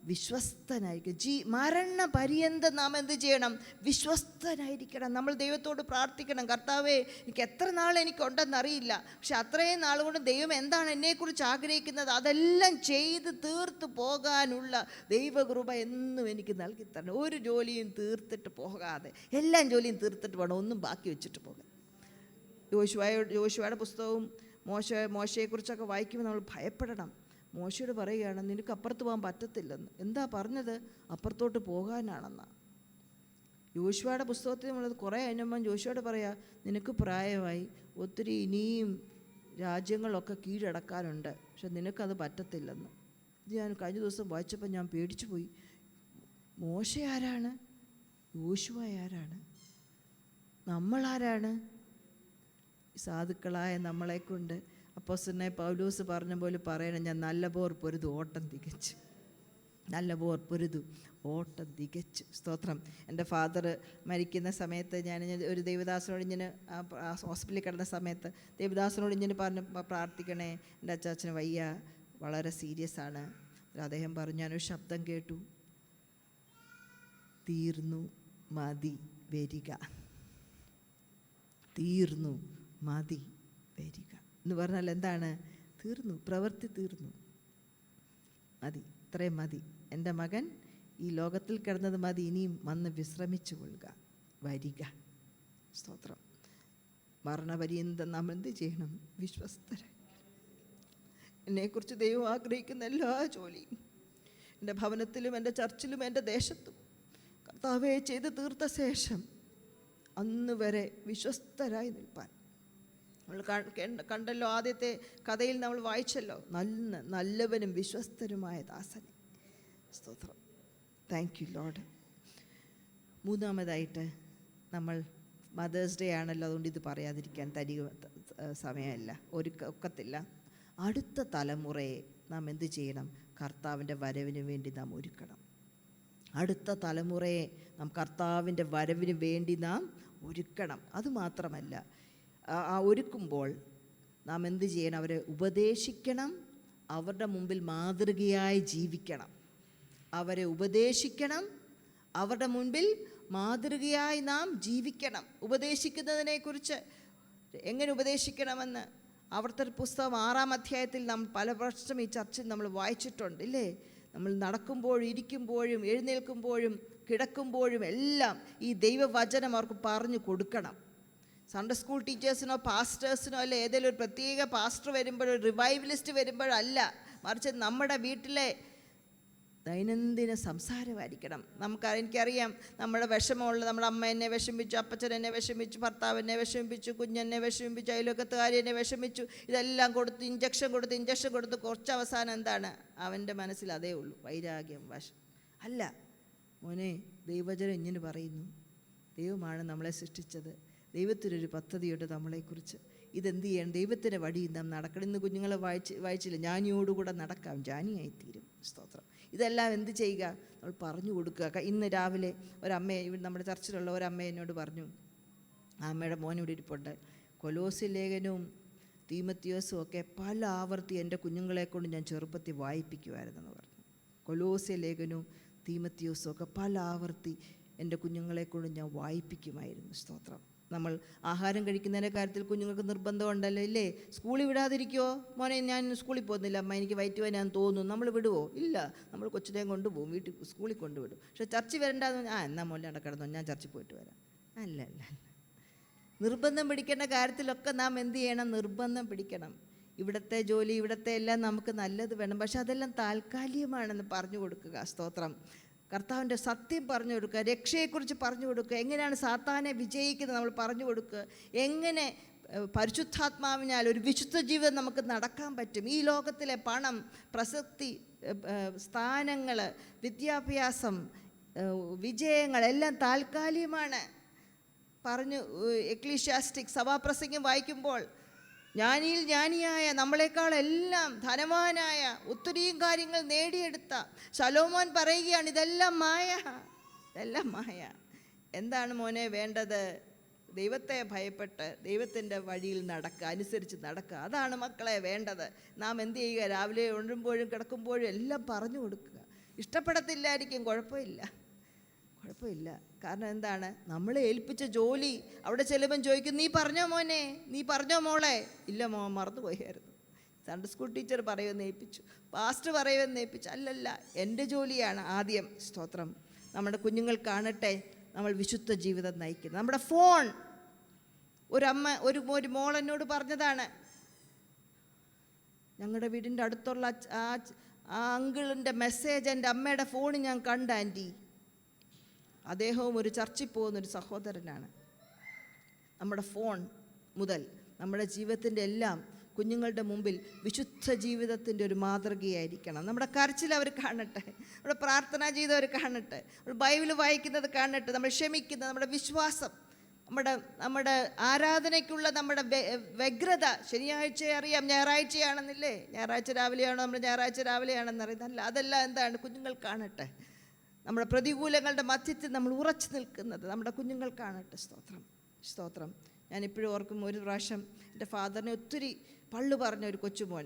വിശ്വസ്തനായിരിക്കും. മരണ പര്യന്തം നാം എന്ത് ചെയ്യണം, വിശ്വസ്തനായിരിക്കണം. നമ്മൾ ദൈവത്തോട് പ്രാർത്ഥിക്കണം, കർത്താവേ, എനിക്ക് എത്ര നാൾ എനിക്കുണ്ടെന്നറിയില്ല, പക്ഷെ അത്രയും നാൾ കൊണ്ട് ദൈവം എന്താണ് എന്നെക്കുറിച്ച് ആഗ്രഹിക്കുന്നത് അതെല്ലാം ചെയ്ത് തീർത്ത് പോകാനുള്ള ദൈവകൃപ എന്നും എനിക്ക് നൽകി തരണം. ഒരു ജോലിയും തീർത്തിട്ട് പോകാതെ, എല്ലാ ജോലിയും തീർത്തിട്ട് വേണം, ഒന്നും ബാക്കി വെച്ചിട്ട് പോകാൻ. യോശുവയുടെ പുസ്തകവും മോശയെക്കുറിച്ചൊക്കെ വായിക്കുമ്പോൾ നമ്മൾ ഭയപ്പെടണം. മോശയോട് പറയുകയാണ്, നിനക്ക് അപ്പുറത്ത് പോകാൻ പറ്റത്തില്ലെന്ന്. എന്താ പറഞ്ഞത്? അപ്പുറത്തോട്ട് പോകാനാണെന്നാണ്. യോശുവയുടെ പുസ്തകത്തിൽ നമ്മളത് കുറേ അനുഭവം യോശുവയോട് പറയാ, നിനക്ക് പ്രായമായി, ഒത്തിരി ഇനിയും രാജ്യങ്ങളൊക്കെ കീഴടക്കാനുണ്ട്, പക്ഷെ നിനക്കത് പറ്റത്തില്ലെന്ന്. ഇത് ഞാൻ കഴിഞ്ഞ ദിവസം വായിച്ചപ്പോൾ ഞാൻ പേടിച്ചു പോയി. മോശ ആരാണ്? യോശുവ ആരാണ്? നമ്മളാരാണ്? സാധുക്കളായ നമ്മളെക്കൊണ്ട് അപ്പോസ്തലനായ പൗലോസ് പറഞ്ഞ പോലെ പറയണം, ഞാൻ നല്ല പോർ പൊരുതു ഓട്ടം തികച്ചു. നല്ല പോർ പൊരുതു ഓട്ടം തികച്ചു. സ്തോത്രം. എൻ്റെ ഫാദർ മരിക്കുന്ന സമയത്ത് ഞാൻ ഒരു ദേവദാസനോട് ഇങ്ങനെ ഹോസ്പിറ്റലിൽ കിടന്ന സമയത്ത് ദേവദാസനോട് ഇങ്ങനെ പറഞ്ഞു, പ്രാർത്ഥിക്കണേ, എൻ്റെ അച്ചാച്ചന് വയ്യ, വളരെ സീരിയസ് ആണ്. അദ്ദേഹം പറഞ്ഞു, ഞാനൊരു ശബ്ദം കേട്ടു, തീർന്നു മതി വരിക. തീർന്നു മതി വരിക എന്ന് പറഞ്ഞാൽ എന്താണ്? തീർന്നു, പ്രവൃത്തി തീർന്നു, മതി, ഇത്രയും മതി. എൻ്റെ മകൻ ഈ ലോകത്തിൽ കിടന്നത് മതി, ഇനിയും വന്ന് വിശ്രമിച്ചു കൊള്ളുക, വരിക. സ്തോത്രം. മരണപര്യന്തം നാം എന്ത് ചെയ്യണം? വിശ്വസ്തരായി. എന്നെക്കുറിച്ച് ദൈവം ആഗ്രഹിക്കുന്ന എല്ലാ ജോലിയും എൻ്റെ ഭവനത്തിലും എൻ്റെ ചർച്ചിലും എൻ്റെ ദേശത്തും കർത്താവേ ചെയ്ത് തീർത്ത ശേഷം അന്ന് വരെ വിശ്വസ്തരായി നിൽപ്പാൻ. നമ്മൾ കണ്ടല്ലോ, ആദ്യത്തെ കഥയിൽ നമ്മൾ വായിച്ചല്ലോ, നല്ലവനും വിശ്വസ്തരുമായ ദാസനെ. സ്തോത്രം. Thank you Lord. മൂന്നാമതായിട്ട് നമ്മൾ മദേഴ്സ് ഡേ ആണല്ലോ, അതുകൊണ്ട് ഇത് പറയാതിരിക്കാൻ സമയമല്ല, ഒക്കത്തില്ല. അടുത്ത തലമുറയെ നാം എന്ത് ചെയ്യണം? കർത്താവിൻ്റെ വരവിന് വേണ്ടി നാം ഒരുക്കണം. അടുത്ത തലമുറയെ നാം കർത്താവിൻ്റെ വരവിന് വേണ്ടി നാം ഒരുക്കണം. അതുമാത്രമല്ല, ആ ഒരുക്കുമ്പോൾ നാം എന്ത് ചെയ്യണം? അവരെ ഉപദേശിക്കണം, അവരുടെ മുമ്പിൽ മാതൃകയായി ജീവിക്കണം. അവരെ ഉപദേശിക്കണം, അവരുടെ മുൻപിൽ മാതൃകയായി നാം ജീവിക്കണം. ഉപദേശിക്കുന്നതിനെക്കുറിച്ച് എങ്ങനെ ഉപദേശിക്കണമെന്ന് അവിടുത്തെ പുസ്തകം 6-ാം അധ്യായത്തിൽ നാം പല പ്രാവശ്യം ഈ ചർച്ചയിൽ നമ്മൾ വായിച്ചിട്ടുണ്ട്, ഇല്ലേ? നമ്മൾ നടക്കുമ്പോഴും ഇരിക്കുമ്പോഴും എഴുന്നേൽക്കുമ്പോഴും കിടക്കുമ്പോഴും എല്ലാം ഈ ദൈവവചനം അവർക്ക് പറഞ്ഞു കൊടുക്കണം. സൺഡേ സ്കൂൾ ടീച്ചേഴ്സിനോ പാസ്റ്റേഴ്സിനോ അല്ല, ഏതെങ്കിലും ഒരു പ്രത്യേക പാസ്റ്റർ വരുമ്പോഴോ റിവൈവലിസ്റ്റ് വരുമ്പോഴല്ല, മറിച്ച് നമ്മുടെ വീട്ടിലെ ദൈനംദിന സംസാരമായിരിക്കണം. എനിക്കറിയാം, നമ്മുടെ വിഷമമുള്ള, നമ്മുടെ അമ്മ എന്നെ വിഷമിച്ചു, അപ്പച്ചൻ എന്നെ വിഷമിച്ചു, ഭർത്താവ് എന്നെ വിഷമിപ്പിച്ചു, കുഞ്ഞെന്നെ വിഷമിപ്പിച്ചു, അയൽവക്കത്തുകാരി എന്നെ വിഷമിച്ചു, ഇതെല്ലാം കൊടുത്ത് ഇഞ്ചക്ഷൻ കൊടുത്ത് കുറച്ച് അവസാനം എന്താണ് അവൻ്റെ മനസ്സിൽ? അതേ ഉള്ളൂ, വൈരാഗ്യം, വശം. അല്ല മോനെ, ദൈവവചനം ഇങ്ങനെ പറയുന്നു, ദൈവമാണ് നമ്മളെ സൃഷ്ടിച്ചത്, ദൈവത്തിനൊരു പദ്ധതിയുണ്ട് നമ്മളെക്കുറിച്ച്. ഇതെന്ത് ചെയ്യണം? ദൈവത്തിൻ്റെ വഴി നാം നടക്കണം. ഇന്ന് കുഞ്ഞുങ്ങളെ വായിച്ചില്ല, ജ്ഞാനിയോടുകൂടെ നടക്കാം, ജ്ഞാനിയായിത്തീരും. സ്തോത്രം. ഇതെല്ലാം എന്ത് ചെയ്യുക? നമ്മൾ പറഞ്ഞു കൊടുക്കുക. ഇന്ന് രാവിലെ നമ്മുടെ ചർച്ചിലുള്ള ഒരമ്മ എന്നോട് പറഞ്ഞു, ആ അമ്മയുടെ മോനിവിടെ ഇരിപ്പുണ്ട്, കൊലോസ്യ ലേഖനവും തീമത്തിയോസും ഒക്കെ പല ആവർത്തി എൻ്റെ കുഞ്ഞുങ്ങളെ കൊണ്ട് ഞാൻ ചെറുപ്പത്തിൽ വായിപ്പിക്കുമായിരുന്നെന്ന് പറഞ്ഞു. കൊലോസ്യ ലേഖനവും തീമത്തിയോസും ഒക്കെ പല ആവർത്തി എൻ്റെ കുഞ്ഞുങ്ങളെ കൊണ്ട് ഞാൻ വായിപ്പിക്കുമായിരുന്നു. സ്തോത്രം. നമ്മൾ ആഹാരം കഴിക്കുന്നതിൻ്റെ കാര്യത്തിൽ കുഞ്ഞുങ്ങൾക്ക് നിർബന്ധമുണ്ടല്ലോ, ഇല്ലേ? സ്കൂളിൽ വിടാതിരിക്കുമോ? മോനെ, ഞാൻ സ്കൂളിൽ പോകുന്നില്ല അമ്മ, എനിക്ക് വയറ്റ് വരാൻ തോന്നുന്നു. നമ്മൾ വിടുവോ? ഇല്ല. നമ്മൾ കൊച്ചിനെയും കൊണ്ടുപോകും, വീട്ടിൽ സ്കൂളിൽ കൊണ്ടുവിടും. പക്ഷെ ചർച്ചിൽ വരണ്ടെന്ന്, എന്നാ മോനെ അവിടെ കിടന്നോ, ഞാൻ ചർച്ചിൽ പോയിട്ട് വരാം. അല്ല. നിർബന്ധം പിടിക്കേണ്ട കാര്യത്തിലൊക്കെ നാം എന്ത് ചെയ്യണം? നിർബന്ധം പിടിക്കണം. ഇവിടുത്തെ ജോലി, ഇവിടുത്തെ എല്ലാം നമുക്ക് നല്ലത് വേണം, പക്ഷെ അതെല്ലാം താൽക്കാലികമാണെന്ന് പറഞ്ഞു കൊടുക്കുക. സ്തോത്രം. കർത്താവിൻ്റെ സത്യം പറഞ്ഞു കൊടുക്കുക, രക്ഷയെക്കുറിച്ച് പറഞ്ഞു കൊടുക്കുക, എങ്ങനെയാണ് സാത്താനെ വിജയിക്കുന്നത് നമ്മൾ പറഞ്ഞു കൊടുക്കുക, എങ്ങനെ പരിശുദ്ധാത്മാവിനാൽ ഒരു വിശുദ്ധ ജീവിതം നമുക്ക് നടക്കാൻ പറ്റും. ഈ ലോകത്തിലെ പണം, പ്രസക്തി, സ്ഥാനങ്ങൾ, വിദ്യാഭ്യാസം, വിജയങ്ങൾ എല്ലാം താൽക്കാലികമാണ് പറഞ്ഞു. എക്ലീഷ്യാസ്റ്റിക് സഭാപ്രസംഗം വായിക്കുമ്പോൾ ജ്ഞാനിയിൽ ജ്ഞാനിയായ, നമ്മളെക്കാളെല്ലാം ധനവാനായ, ഒത്തിരിയും കാര്യങ്ങൾ നേടിയെടുത്ത ശലോമോൻ പറയുകയാണ്, ഇതെല്ലാം മായ, ഇതെല്ലാം മായ. എന്താണ് മോനെ വേണ്ടത്? ദൈവത്തെ ഭയപ്പെട്ട് ദൈവത്തിൻ്റെ വഴിയിൽ നടക്കുക, അനുസരിച്ച് നടക്കുക. അതാണ് മക്കളെ വേണ്ടത്. നാം എന്ത് ചെയ്യുക? രാവിലെ ഉണരുമ്പോഴും കിടക്കുമ്പോഴും എല്ലാം പറഞ്ഞു കൊടുക്കുക. ഇഷ്ടപ്പെടത്തില്ലായിരിക്കും, കുഴപ്പമില്ല. കാരണം എന്താണ്? നമ്മളെ ഏൽപ്പിച്ച ജോലി അവിടെ ചെല്ലുമ്പം ചോദിക്കും, നീ പറഞ്ഞോ മോനെ, നീ പറഞ്ഞോ മോളെ? ഇല്ല മറന്നുപോയായിരുന്നു. സൺഡേ സ്കൂൾ ടീച്ചർ പറയുമെന്ന് ഏൽപ്പിച്ചു, പാസ്റ്റർ പറയുമെന്ന് ഏൽപ്പിച്ചു. അല്ലല്ല, എൻ്റെ ജോലിയാണ് ആദ്യം. സ്തോത്രം. നമ്മുടെ കുഞ്ഞുങ്ങൾ കാണട്ടെ നമ്മൾ വിശുദ്ധ ജീവിതം നയിക്കുന്നത്. നമ്മുടെ ഫോൺ, ഒരു മോൾ എന്നോട് പറഞ്ഞതാണ്, ഞങ്ങളുടെ വീടിൻ്റെ അടുത്തുള്ള ആ അങ്കിളിൻ്റെ മെസ്സേജ് എൻ്റെ അമ്മയുടെ ഫോണിൽ ഞാൻ കണ്ട ആൻറ്റി. അദ്ദേഹവും ഒരു ചർച്ചിൽ പോകുന്നൊരു സഹോദരനാണ്. നമ്മുടെ ഫോൺ മുതൽ നമ്മുടെ ജീവിതത്തിൻ്റെ എല്ലാം കുഞ്ഞുങ്ങളുടെ മുമ്പിൽ വിശുദ്ധ ജീവിതത്തിൻ്റെ ഒരു മാതൃകയായിരിക്കണം. നമ്മുടെ കരച്ചിൽ അവർ കാണട്ടെ, നമ്മുടെ പ്രാർത്ഥനാ ജീവിതം അവർ കാണട്ടെ, നമ്മൾ ബൈബിൾ വായിക്കുന്നത് കാണട്ടെ, നമ്മൾ ക്ഷമിക്കുന്നത്, നമ്മുടെ വിശ്വാസം, നമ്മുടെ ആരാധനയ്ക്കുള്ള നമ്മുടെ വ്യഗ്രത. ശനിയാഴ്ച അറിയാം, ഞായറാഴ്ചയാണെന്നില്ലേ, ഞായറാഴ്ച രാവിലെയാണോ നമ്മൾ ഞായറാഴ്ച രാവിലെയാണെന്ന് അറിയുന്നല്ല. അതെല്ലാം എന്താണ്? കുഞ്ഞുങ്ങൾ കാണട്ടെ. നമ്മുടെ പ്രതികൂലങ്ങളുടെ മധ്യത്തിൽ നമ്മൾ ഉറച്ചു നിൽക്കുന്നത് നമ്മുടെ കുഞ്ഞുങ്ങൾ കാണട്ടെ. സ്തോത്രം. ഞാനിപ്പോഴും ഓർക്കും, ഒരു പ്രാവശ്യം എൻ്റെ ഫാദറിനെ ഒത്തിരി പള്ളു പറഞ്ഞ ഒരു കൊച്ചുമോൻ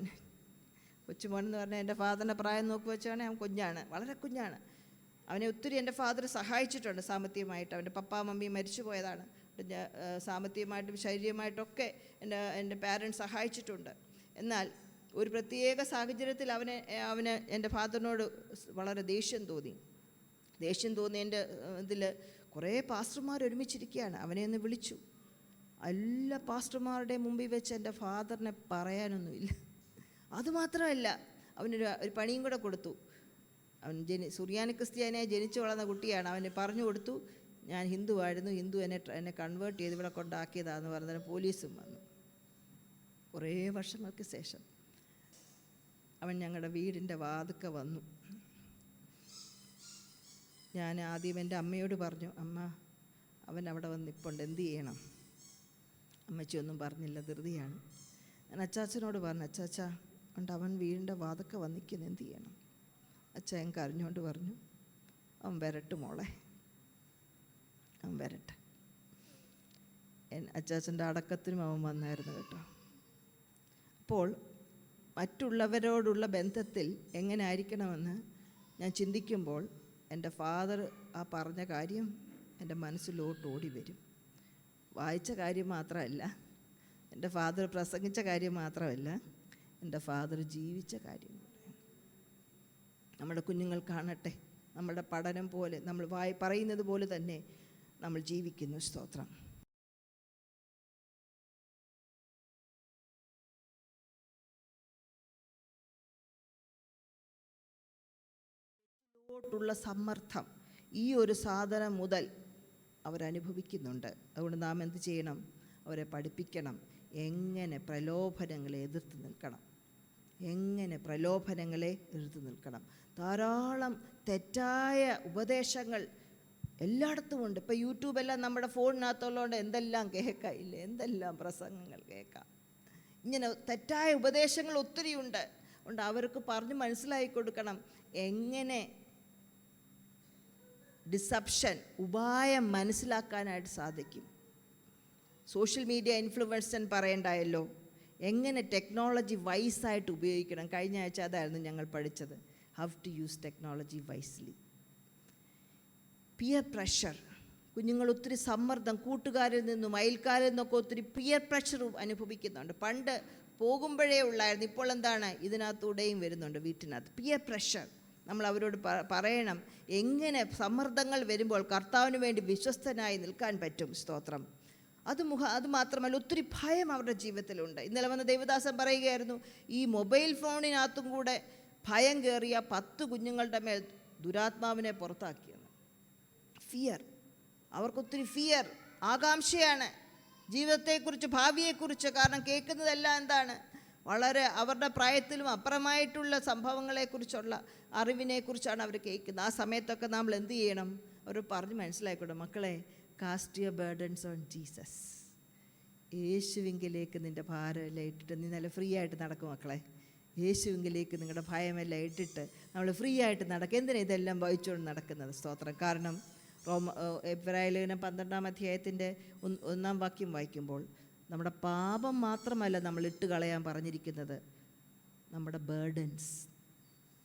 എന്ന് പറഞ്ഞാൽ എൻ്റെ ഫാദറിൻ്റെ പ്രായം നോക്കി വെച്ചാണെങ്കിൽ അവൻ കുഞ്ഞാണ്, വളരെ കുഞ്ഞാണ്. അവനെ ഒത്തിരി എൻ്റെ ഫാദർ സഹായിച്ചിട്ടുണ്ട് സാമ്പത്തികമായിട്ട്. അവൻ്റെ പപ്പാ മമ്മി മരിച്ചു പോയതാണ്. സാമ്പത്തികമായിട്ടും ശാരീരികമായിട്ടൊക്കെ എൻ്റെ പാരൻസ് സഹായിച്ചിട്ടുണ്ട്. എന്നാൽ ഒരു പ്രത്യേക സാഹചര്യത്തിൽ അവന് എൻ്റെ ഫാദറിനോട് വളരെ ദേഷ്യം തോന്നിയതിൻ്റെ ഇതിൽ കുറേ പാസ്റ്റർമാർ ഒരുമിച്ചിരിക്കുകയാണ്. അവനെ ഒന്ന് വിളിച്ചു. എല്ലാ പാസ്റ്റർമാരുടെ മുമ്പിൽ വെച്ച് എൻ്റെ ഫാദറിനെ പറയാനൊന്നുമില്ല. അതുമാത്രമല്ല, അവനൊരു പണിയും കൂടെ കൊടുത്തു. അവൻ സുറിയാനി ക്രിസ്ത്യാനിയായി ജനിച്ചു വളർന്ന കുട്ടിയാണ്. അവന് പറഞ്ഞു കൊടുത്തു, ഞാൻ ഹിന്ദുവായിരുന്നു, ഹിന്ദു എന്നെ കൺവേർട്ട് ചെയ്ത് ഇവിടെ കൊണ്ടാക്കിയതാന്ന് പറഞ്ഞാൽ പോലീസും വന്നു. കുറേ വർഷങ്ങൾക്ക് ശേഷം അവൻ ഞങ്ങളുടെ വീടിൻ്റെ വാതുക്ക വന്നു. ഞാൻ ആദ്യം എൻ്റെ അമ്മയോട് പറഞ്ഞു, അമ്മ അവൻ അവിടെ വന്നിപ്പോണ്ട്, എന്ത് ചെയ്യണം? അമ്മച്ചി ഒന്നും പറഞ്ഞില്ല, ധൃതിയാണ്. ഞാൻ അച്ചാച്ചനോട് പറഞ്ഞു, അച്ചാച്ചാ അവൻ വീടിൻ്റെ വാതൊക്കെ വന്നിരിക്കുന്നു, എന്ത് ചെയ്യണം? അച്ഛൻ കരഞ്ഞുകൊണ്ട് പറഞ്ഞു, അവൻ വരട്ടെ മോളെ, അവൻ വരട്ടെ. അച്ചാച്ചൻ്റെ അടക്കത്തിനും അവൻ വന്നായിരുന്നു കേട്ടോ. അപ്പോൾ മറ്റുള്ളവരോടുള്ള ബന്ധത്തിൽ എങ്ങനെ ആയിരിക്കണമെന്ന് ഞാൻ ചിന്തിക്കുമ്പോൾ എൻ്റെ ഫാദർ ആ പറഞ്ഞ കാര്യം എൻ്റെ മനസ്സിലോട്ട് ഓടി വരും. വായിച്ച കാര്യം മാത്രമല്ല, എൻ്റെ ഫാദർ പ്രസംഗിച്ച കാര്യം മാത്രമല്ല, എൻ്റെ ഫാദർ ജീവിച്ച കാര്യം. നമ്മുടെ കുഞ്ഞുങ്ങൾ കാണട്ടെ, നമ്മുടെ പഠനം പോലെ, നമ്മൾ പറയുന്നത് പോലെ തന്നെ നമ്മൾ ജീവിക്കുന്നു. സ്തോത്രം. ോട്ടുള്ള സമ്മർദ്ദം ഈ ഒരു സാധനം മുതൽ അവരനുഭവിക്കുന്നുണ്ട്. അതുകൊണ്ട് നാം എന്ത് ചെയ്യണം? അവരെ പഠിപ്പിക്കണം എങ്ങനെ പ്രലോഭനങ്ങളെ എതിർത്ത് നിൽക്കണം. ധാരാളം തെറ്റായ ഉപദേശങ്ങൾ എല്ലായിടത്തുമുണ്ട്. ഇപ്പോൾ യൂട്യൂബെല്ലാം നമ്മുടെ ഫോണിനകത്തുള്ളതുകൊണ്ട് എന്തെല്ലാം കേൾക്കാമില്ലേ, എന്തെല്ലാം പ്രസംഗങ്ങൾ കേൾക്കാം. ഇങ്ങനെ തെറ്റായ ഉപദേശങ്ങൾ ഒത്തിരിയുണ്ട്. അതുകൊണ്ട് അവർക്ക് പറഞ്ഞ് മനസ്സിലാക്കി കൊടുക്കണം എങ്ങനെ ഡിസപ്ഷൻ, ഉപായം മനസ്സിലാക്കാനായിട്ട് സാധിക്കും. സോഷ്യൽ മീഡിയ ഇൻഫ്ലുവൻസൻ പറയണ്ടായല്ലോ, എങ്ങനെ ടെക്നോളജി വൈസായിട്ട് ഉപയോഗിക്കണം. കഴിഞ്ഞ ആഴ്ച അതായിരുന്നു ഞങ്ങൾ പഠിച്ചത്, how to use technology wisely. Peer pressure, കുഞ്ഞുങ്ങൾ ഒത്തിരി സമ്മർദ്ദം, കൂട്ടുകാരിൽ നിന്നും അയൽക്കാരിൽ നിന്നൊക്കെ ഒത്തിരി പിയർ പ്രഷർ അനുഭവിക്കുന്നുണ്ട്. പണ്ട് പോകുമ്പോഴേ ഉള്ളായിരുന്നു, ഇപ്പോൾ എന്താണ് ഇതിനകത്തൂടെയും വരുന്നുണ്ട് വീട്ടിനകത്ത് പിയർ പ്രഷർ. നമ്മൾ അവരോട് പറയണം എങ്ങനെ സമ്മർദ്ദങ്ങൾ വരുമ്പോൾ കർത്താവിന് വേണ്ടി വിശ്വസ്തനായി നിൽക്കാൻ പറ്റും. സ്തോത്രം. അത് മാത്രമല്ല, ഒത്തിരി ഭയം അവരുടെ ജീവിതത്തിലുണ്ട്. ഇന്നലെ വന്ന ദേവദാസൻ പറയുകയായിരുന്നു, ഈ മൊബൈൽ ഫോണിനകത്തും കൂടെ ഭയം കയറിയ 10 കുഞ്ഞുങ്ങളുടെ മേൽ ദുരാത്മാവിനെ പുറത്താക്കിയെന്ന്. ഫിയർ, അവർക്കൊത്തിരി ഫിയർ, ആകാംക്ഷയാണ് ജീവിതത്തെക്കുറിച്ച്, ഭാവിയെക്കുറിച്ച്. കാരണം കേൾക്കുന്നതെല്ലാം എന്താണ്, വളരെ അവരുടെ പ്രായത്തിലും അപ്പുറമായിട്ടുള്ള സംഭവങ്ങളെക്കുറിച്ചുള്ള അറിവിനെക്കുറിച്ചാണ് അവർ കേൾക്കുന്നത്. ആ സമയത്തൊക്കെ നമ്മൾ എന്ത് ചെയ്യണം? അവർ പറഞ്ഞ് മനസ്സിലാക്കിക്കോട്ടെ, മക്കളെ, cast your burdens on Jesus. യേശുവിങ്കിലേക്ക് നിൻ്റെ ഭാരമെല്ലാം ഇട്ടിട്ട് നീ നല്ല ഫ്രീ ആയിട്ട് നടക്കും മക്കളെ. യേശുവിങ്കിലേക്ക് നിങ്ങളുടെ ഭയമെല്ലാം ഇട്ടിട്ട് നമ്മൾ ഫ്രീ ആയിട്ട് നടക്കുക. എന്തിനാണ് ഇതെല്ലാം വഹിച്ചുകൊണ്ട് നടക്കുന്നത്? സ്തോത്രം. കാരണം എബ്രായലേഖനം 12-ാം അധ്യായത്തിൻ്റെ 1-ാം വാക്യം വായിക്കുമ്പോൾ നമ്മുടെ പാപം മാത്രമല്ല നമ്മൾ ഇട്ട് കളയാൻ പറഞ്ഞിരിക്കുന്നത്, നമ്മുടെ ബേർഡൻസ്,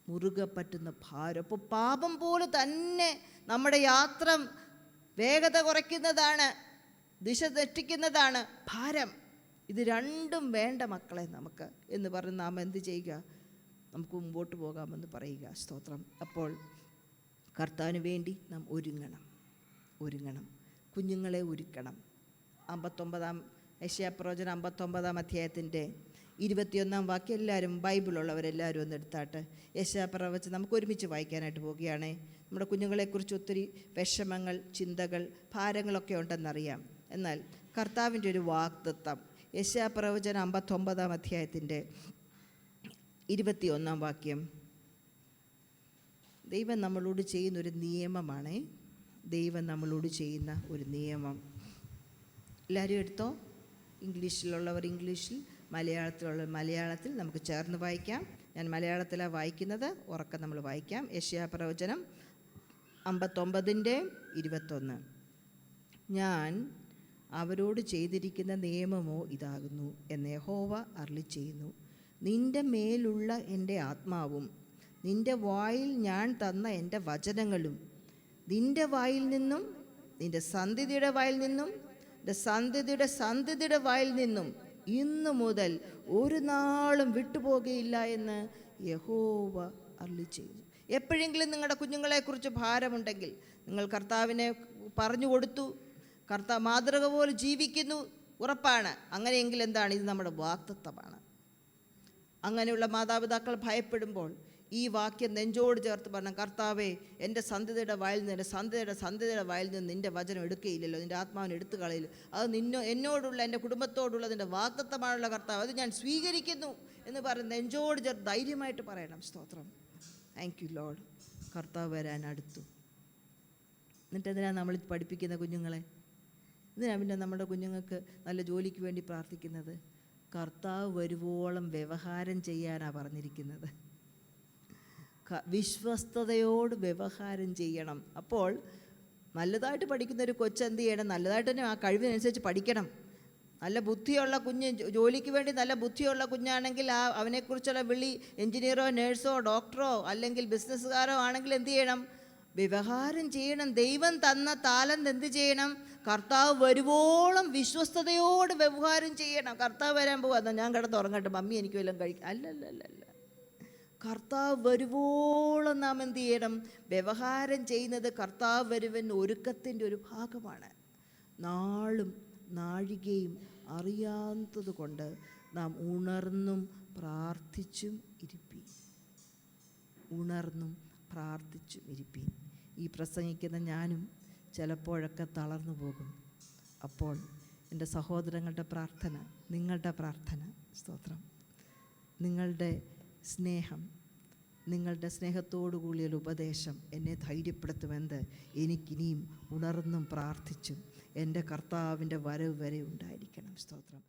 മുറുകെ പറ്റുന്ന ഭാരം. അപ്പോൾ പാപം പോലെ തന്നെ നമ്മുടെ യാത്ര വേഗത കുറയ്ക്കുന്നതാണ്, ദിശ തെറ്റിക്കുന്നതാണ് ഭാരം. ഇത് രണ്ടും വേണ്ട മക്കളെ നമുക്ക് എന്ന് പറഞ്ഞ് നാം എന്ത് ചെയ്യുക? നമുക്ക് മുമ്പോട്ട് പോകാമെന്ന് പറയുക. സ്തോത്രം. അപ്പോൾ കർത്താവിന് വേണ്ടി നാം ഒരുങ്ങണം. കുഞ്ഞുങ്ങളെ ഒരുക്കണം. 59-ാം യെശയ്യാപ്രവചനം 59-ാം അധ്യായത്തിൻ്റെ 21-ാം വാക്യം എല്ലാവരും, ബൈബിളുള്ളവരെല്ലാവരും ഒന്ന് എടുത്താട്ട് യെശയ്യാപ്രവചനം നമുക്ക് ഒരുമിച്ച് വായിക്കാനായിട്ട് പോവുകയാണേ. നമ്മുടെ കുഞ്ഞുങ്ങളെക്കുറിച്ച് ഒത്തിരി വിഷമങ്ങൾ, ചിന്തകൾ, ഭാരങ്ങളൊക്കെ ഉണ്ടെന്നറിയാം. എന്നാൽ കർത്താവിൻ്റെ ഒരു വാഗ്ദത്തം, യെശയ്യാപ്രവചനം 59-ാം അധ്യായത്തിൻ്റെ 21-ാം വാക്യം, ദൈവം നമ്മളോട് ചെയ്യുന്നൊരു നിയമമാണേ. ദൈവം നമ്മളോട് ചെയ്യുന്ന ഒരു നിയമം. എല്ലാവരും എടുത്തോ. ഇംഗ്ലീഷിലുള്ളവർ ഇംഗ്ലീഷിൽ, മലയാളത്തിലുള്ളവർ മലയാളത്തിൽ. നമുക്ക് ചേർന്ന് വായിക്കാം. ഞാൻ മലയാളത്തിലാണ് വായിക്കുന്നത്, ഉറക്കം നമ്മൾ വായിക്കാം. യെശയ്യാപ്രവചനം 59-21. ഞാൻ അവരോട് ചെയ്തിരിക്കുന്ന നിയമമോ ഇതാകുന്നു എന്ന് യഹോവ അരുളിച്ചെയ്യുന്നു. നിൻ്റെ മേലുള്ള എൻ്റെ ആത്മാവും നിൻ്റെ വായിൽ ഞാൻ തന്ന എൻ്റെ വചനങ്ങളും നിൻ്റെ വായിൽ നിന്നും, നിൻ്റെ സന്തതിയുടെ വായിൽ നിന്നും, നിൻ്റെ സന്തതിയുടെ വായിൽ നിന്നും ഇന്നു മുതൽ ഒരു നാളും വിട്ടുപോകുകയില്ല എന്ന് യഹോവ അരുളിച്ചെയ്യുന്നു. എപ്പോഴെങ്കിലും നിങ്ങളുടെ കുഞ്ഞുങ്ങളെക്കുറിച്ച് ഭാരമുണ്ടെങ്കിൽ നിങ്ങൾ കർത്താവിനെ പറഞ്ഞു കൊടുത്തു, കർത്താവ് മാതൃക പോലെ ജീവിക്കുന്നു, ഉറപ്പാണ്. അങ്ങനെയെങ്കിൽ എന്താണ്? ഇത് നമ്മുടെ വാഗ്ദത്തമാണ്. അങ്ങനെയുള്ള മാതാപിതാക്കൾ ഭയപ്പെടുമ്പോൾ ഈ വാക്യം നെഞ്ചോട് ചേർത്ത് പറഞ്ഞ, കർത്താവേ, എൻ്റെ സന്തതിയുടെ വായിൽ നിന്ന്, എൻ്റെ സന്തതിയുടെ വായിൽ നിന്ന് നിൻ്റെ വചനം എടുക്കുകയില്ലല്ലോ, നിൻ്റെ ആത്മാവിനെ എടുത്തു കളയില്ല. അത് എന്നോടുള്ള, എൻ്റെ കുടുംബത്തോടുള്ള നിൻ്റെ വാഗ്ദത്തമായുള്ള കർത്താവ്, അത് ഞാൻ സ്വീകരിക്കുന്നു എന്ന് പറഞ്ഞ് നെഞ്ചോട് ചേർത്ത് ധൈര്യമായിട്ട് പറയണം. സ്തോത്രം. Thank you Lord. കർത്താവ് വരാൻ അടുത്തു. എന്നിട്ട് എന്തിനാണ് നമ്മൾ പഠിപ്പിക്കുന്ന കുഞ്ഞുങ്ങളെ? എന്തിനാണ് പിന്നെ നമ്മുടെ കുഞ്ഞുങ്ങൾക്ക് നല്ല ജോലിക്ക് വേണ്ടി പ്രാർത്ഥിക്കുന്നത്? കർത്താവ് വരുവോളം വ്യവഹാരം ചെയ്യാനാണ് പറഞ്ഞിരിക്കുന്നത്. വിശ്വസ്തയോട് വ്യവഹാരം ചെയ്യണം. അപ്പോൾ നല്ലതായിട്ട് പഠിക്കുന്ന ഒരു കൊച്ചെന്ത് ചെയ്യണം? നല്ലതായിട്ട് തന്നെ ആ കഴിവിനനുസരിച്ച് പഠിക്കണം. നല്ല ബുദ്ധിയുള്ള കുഞ്ഞ്, ജോലിക്ക് വേണ്ടി നല്ല ബുദ്ധിയുള്ള കുഞ്ഞാണെങ്കിൽ അവനെക്കുറിച്ചുള്ള വിളി എഞ്ചിനീയറോ നേഴ്സോ ഡോക്ടറോ അല്ലെങ്കിൽ ബിസിനസ്സുകാരോ ആണെങ്കിൽ എന്ത് ചെയ്യണം? വ്യവഹാരം ചെയ്യണം. ദൈവം തന്ന താലന്ത് എന്ത് ചെയ്യണം? കർത്താവ് വരുവോളം വിശ്വസ്തയോട് വ്യവഹാരം ചെയ്യണം. കർത്താവ് വരാൻ പോകാം, ഞാൻ കിടന്നുറങ്ങട്ടെ, മമ്മി എനിക്ക് വല്ലതും കഴിക്കാം. അല്ലല്ലല്ല. കർത്താവ് വരുവോളം നാം എന്ത് ചെയ്യണം? വ്യവഹാരം ചെയ്യുന്നത് കർത്താവ് വരുവൻ ഒരുക്കത്തിൻ്റെ ഒരു ഭാഗമാണ്. നാളും നാഴികയും അറിയാത്തത് കൊണ്ട് നാം ഉണർന്നും പ്രാർത്ഥിച്ചും ഇരിപ്പീൻ. ഈ പ്രസംഗിക്കുന്ന ഞാനും ചിലപ്പോഴൊക്കെ തളർന്നു പോകും. അപ്പോൾ എൻ്റെ സഹോദരങ്ങളുടെ പ്രാർത്ഥന, നിങ്ങളുടെ പ്രാർത്ഥന, സ്തോത്രം, നിങ്ങളുടെ സ്നേഹം, നിങ്ങളുടെ സ്നേഹത്തോടു കൂടിയുള്ള ഉപദേശം എന്നെ ധൈര്യപ്പെടുത്തുമെന്ന് എനിക്കിനിയും ഉണർന്നും പ്രാർത്ഥിച്ചും എൻ്റെ കർത്താവിൻ്റെ വരവ് വരെ ഉണ്ടായിരിക്കണം. സ്തോത്രം.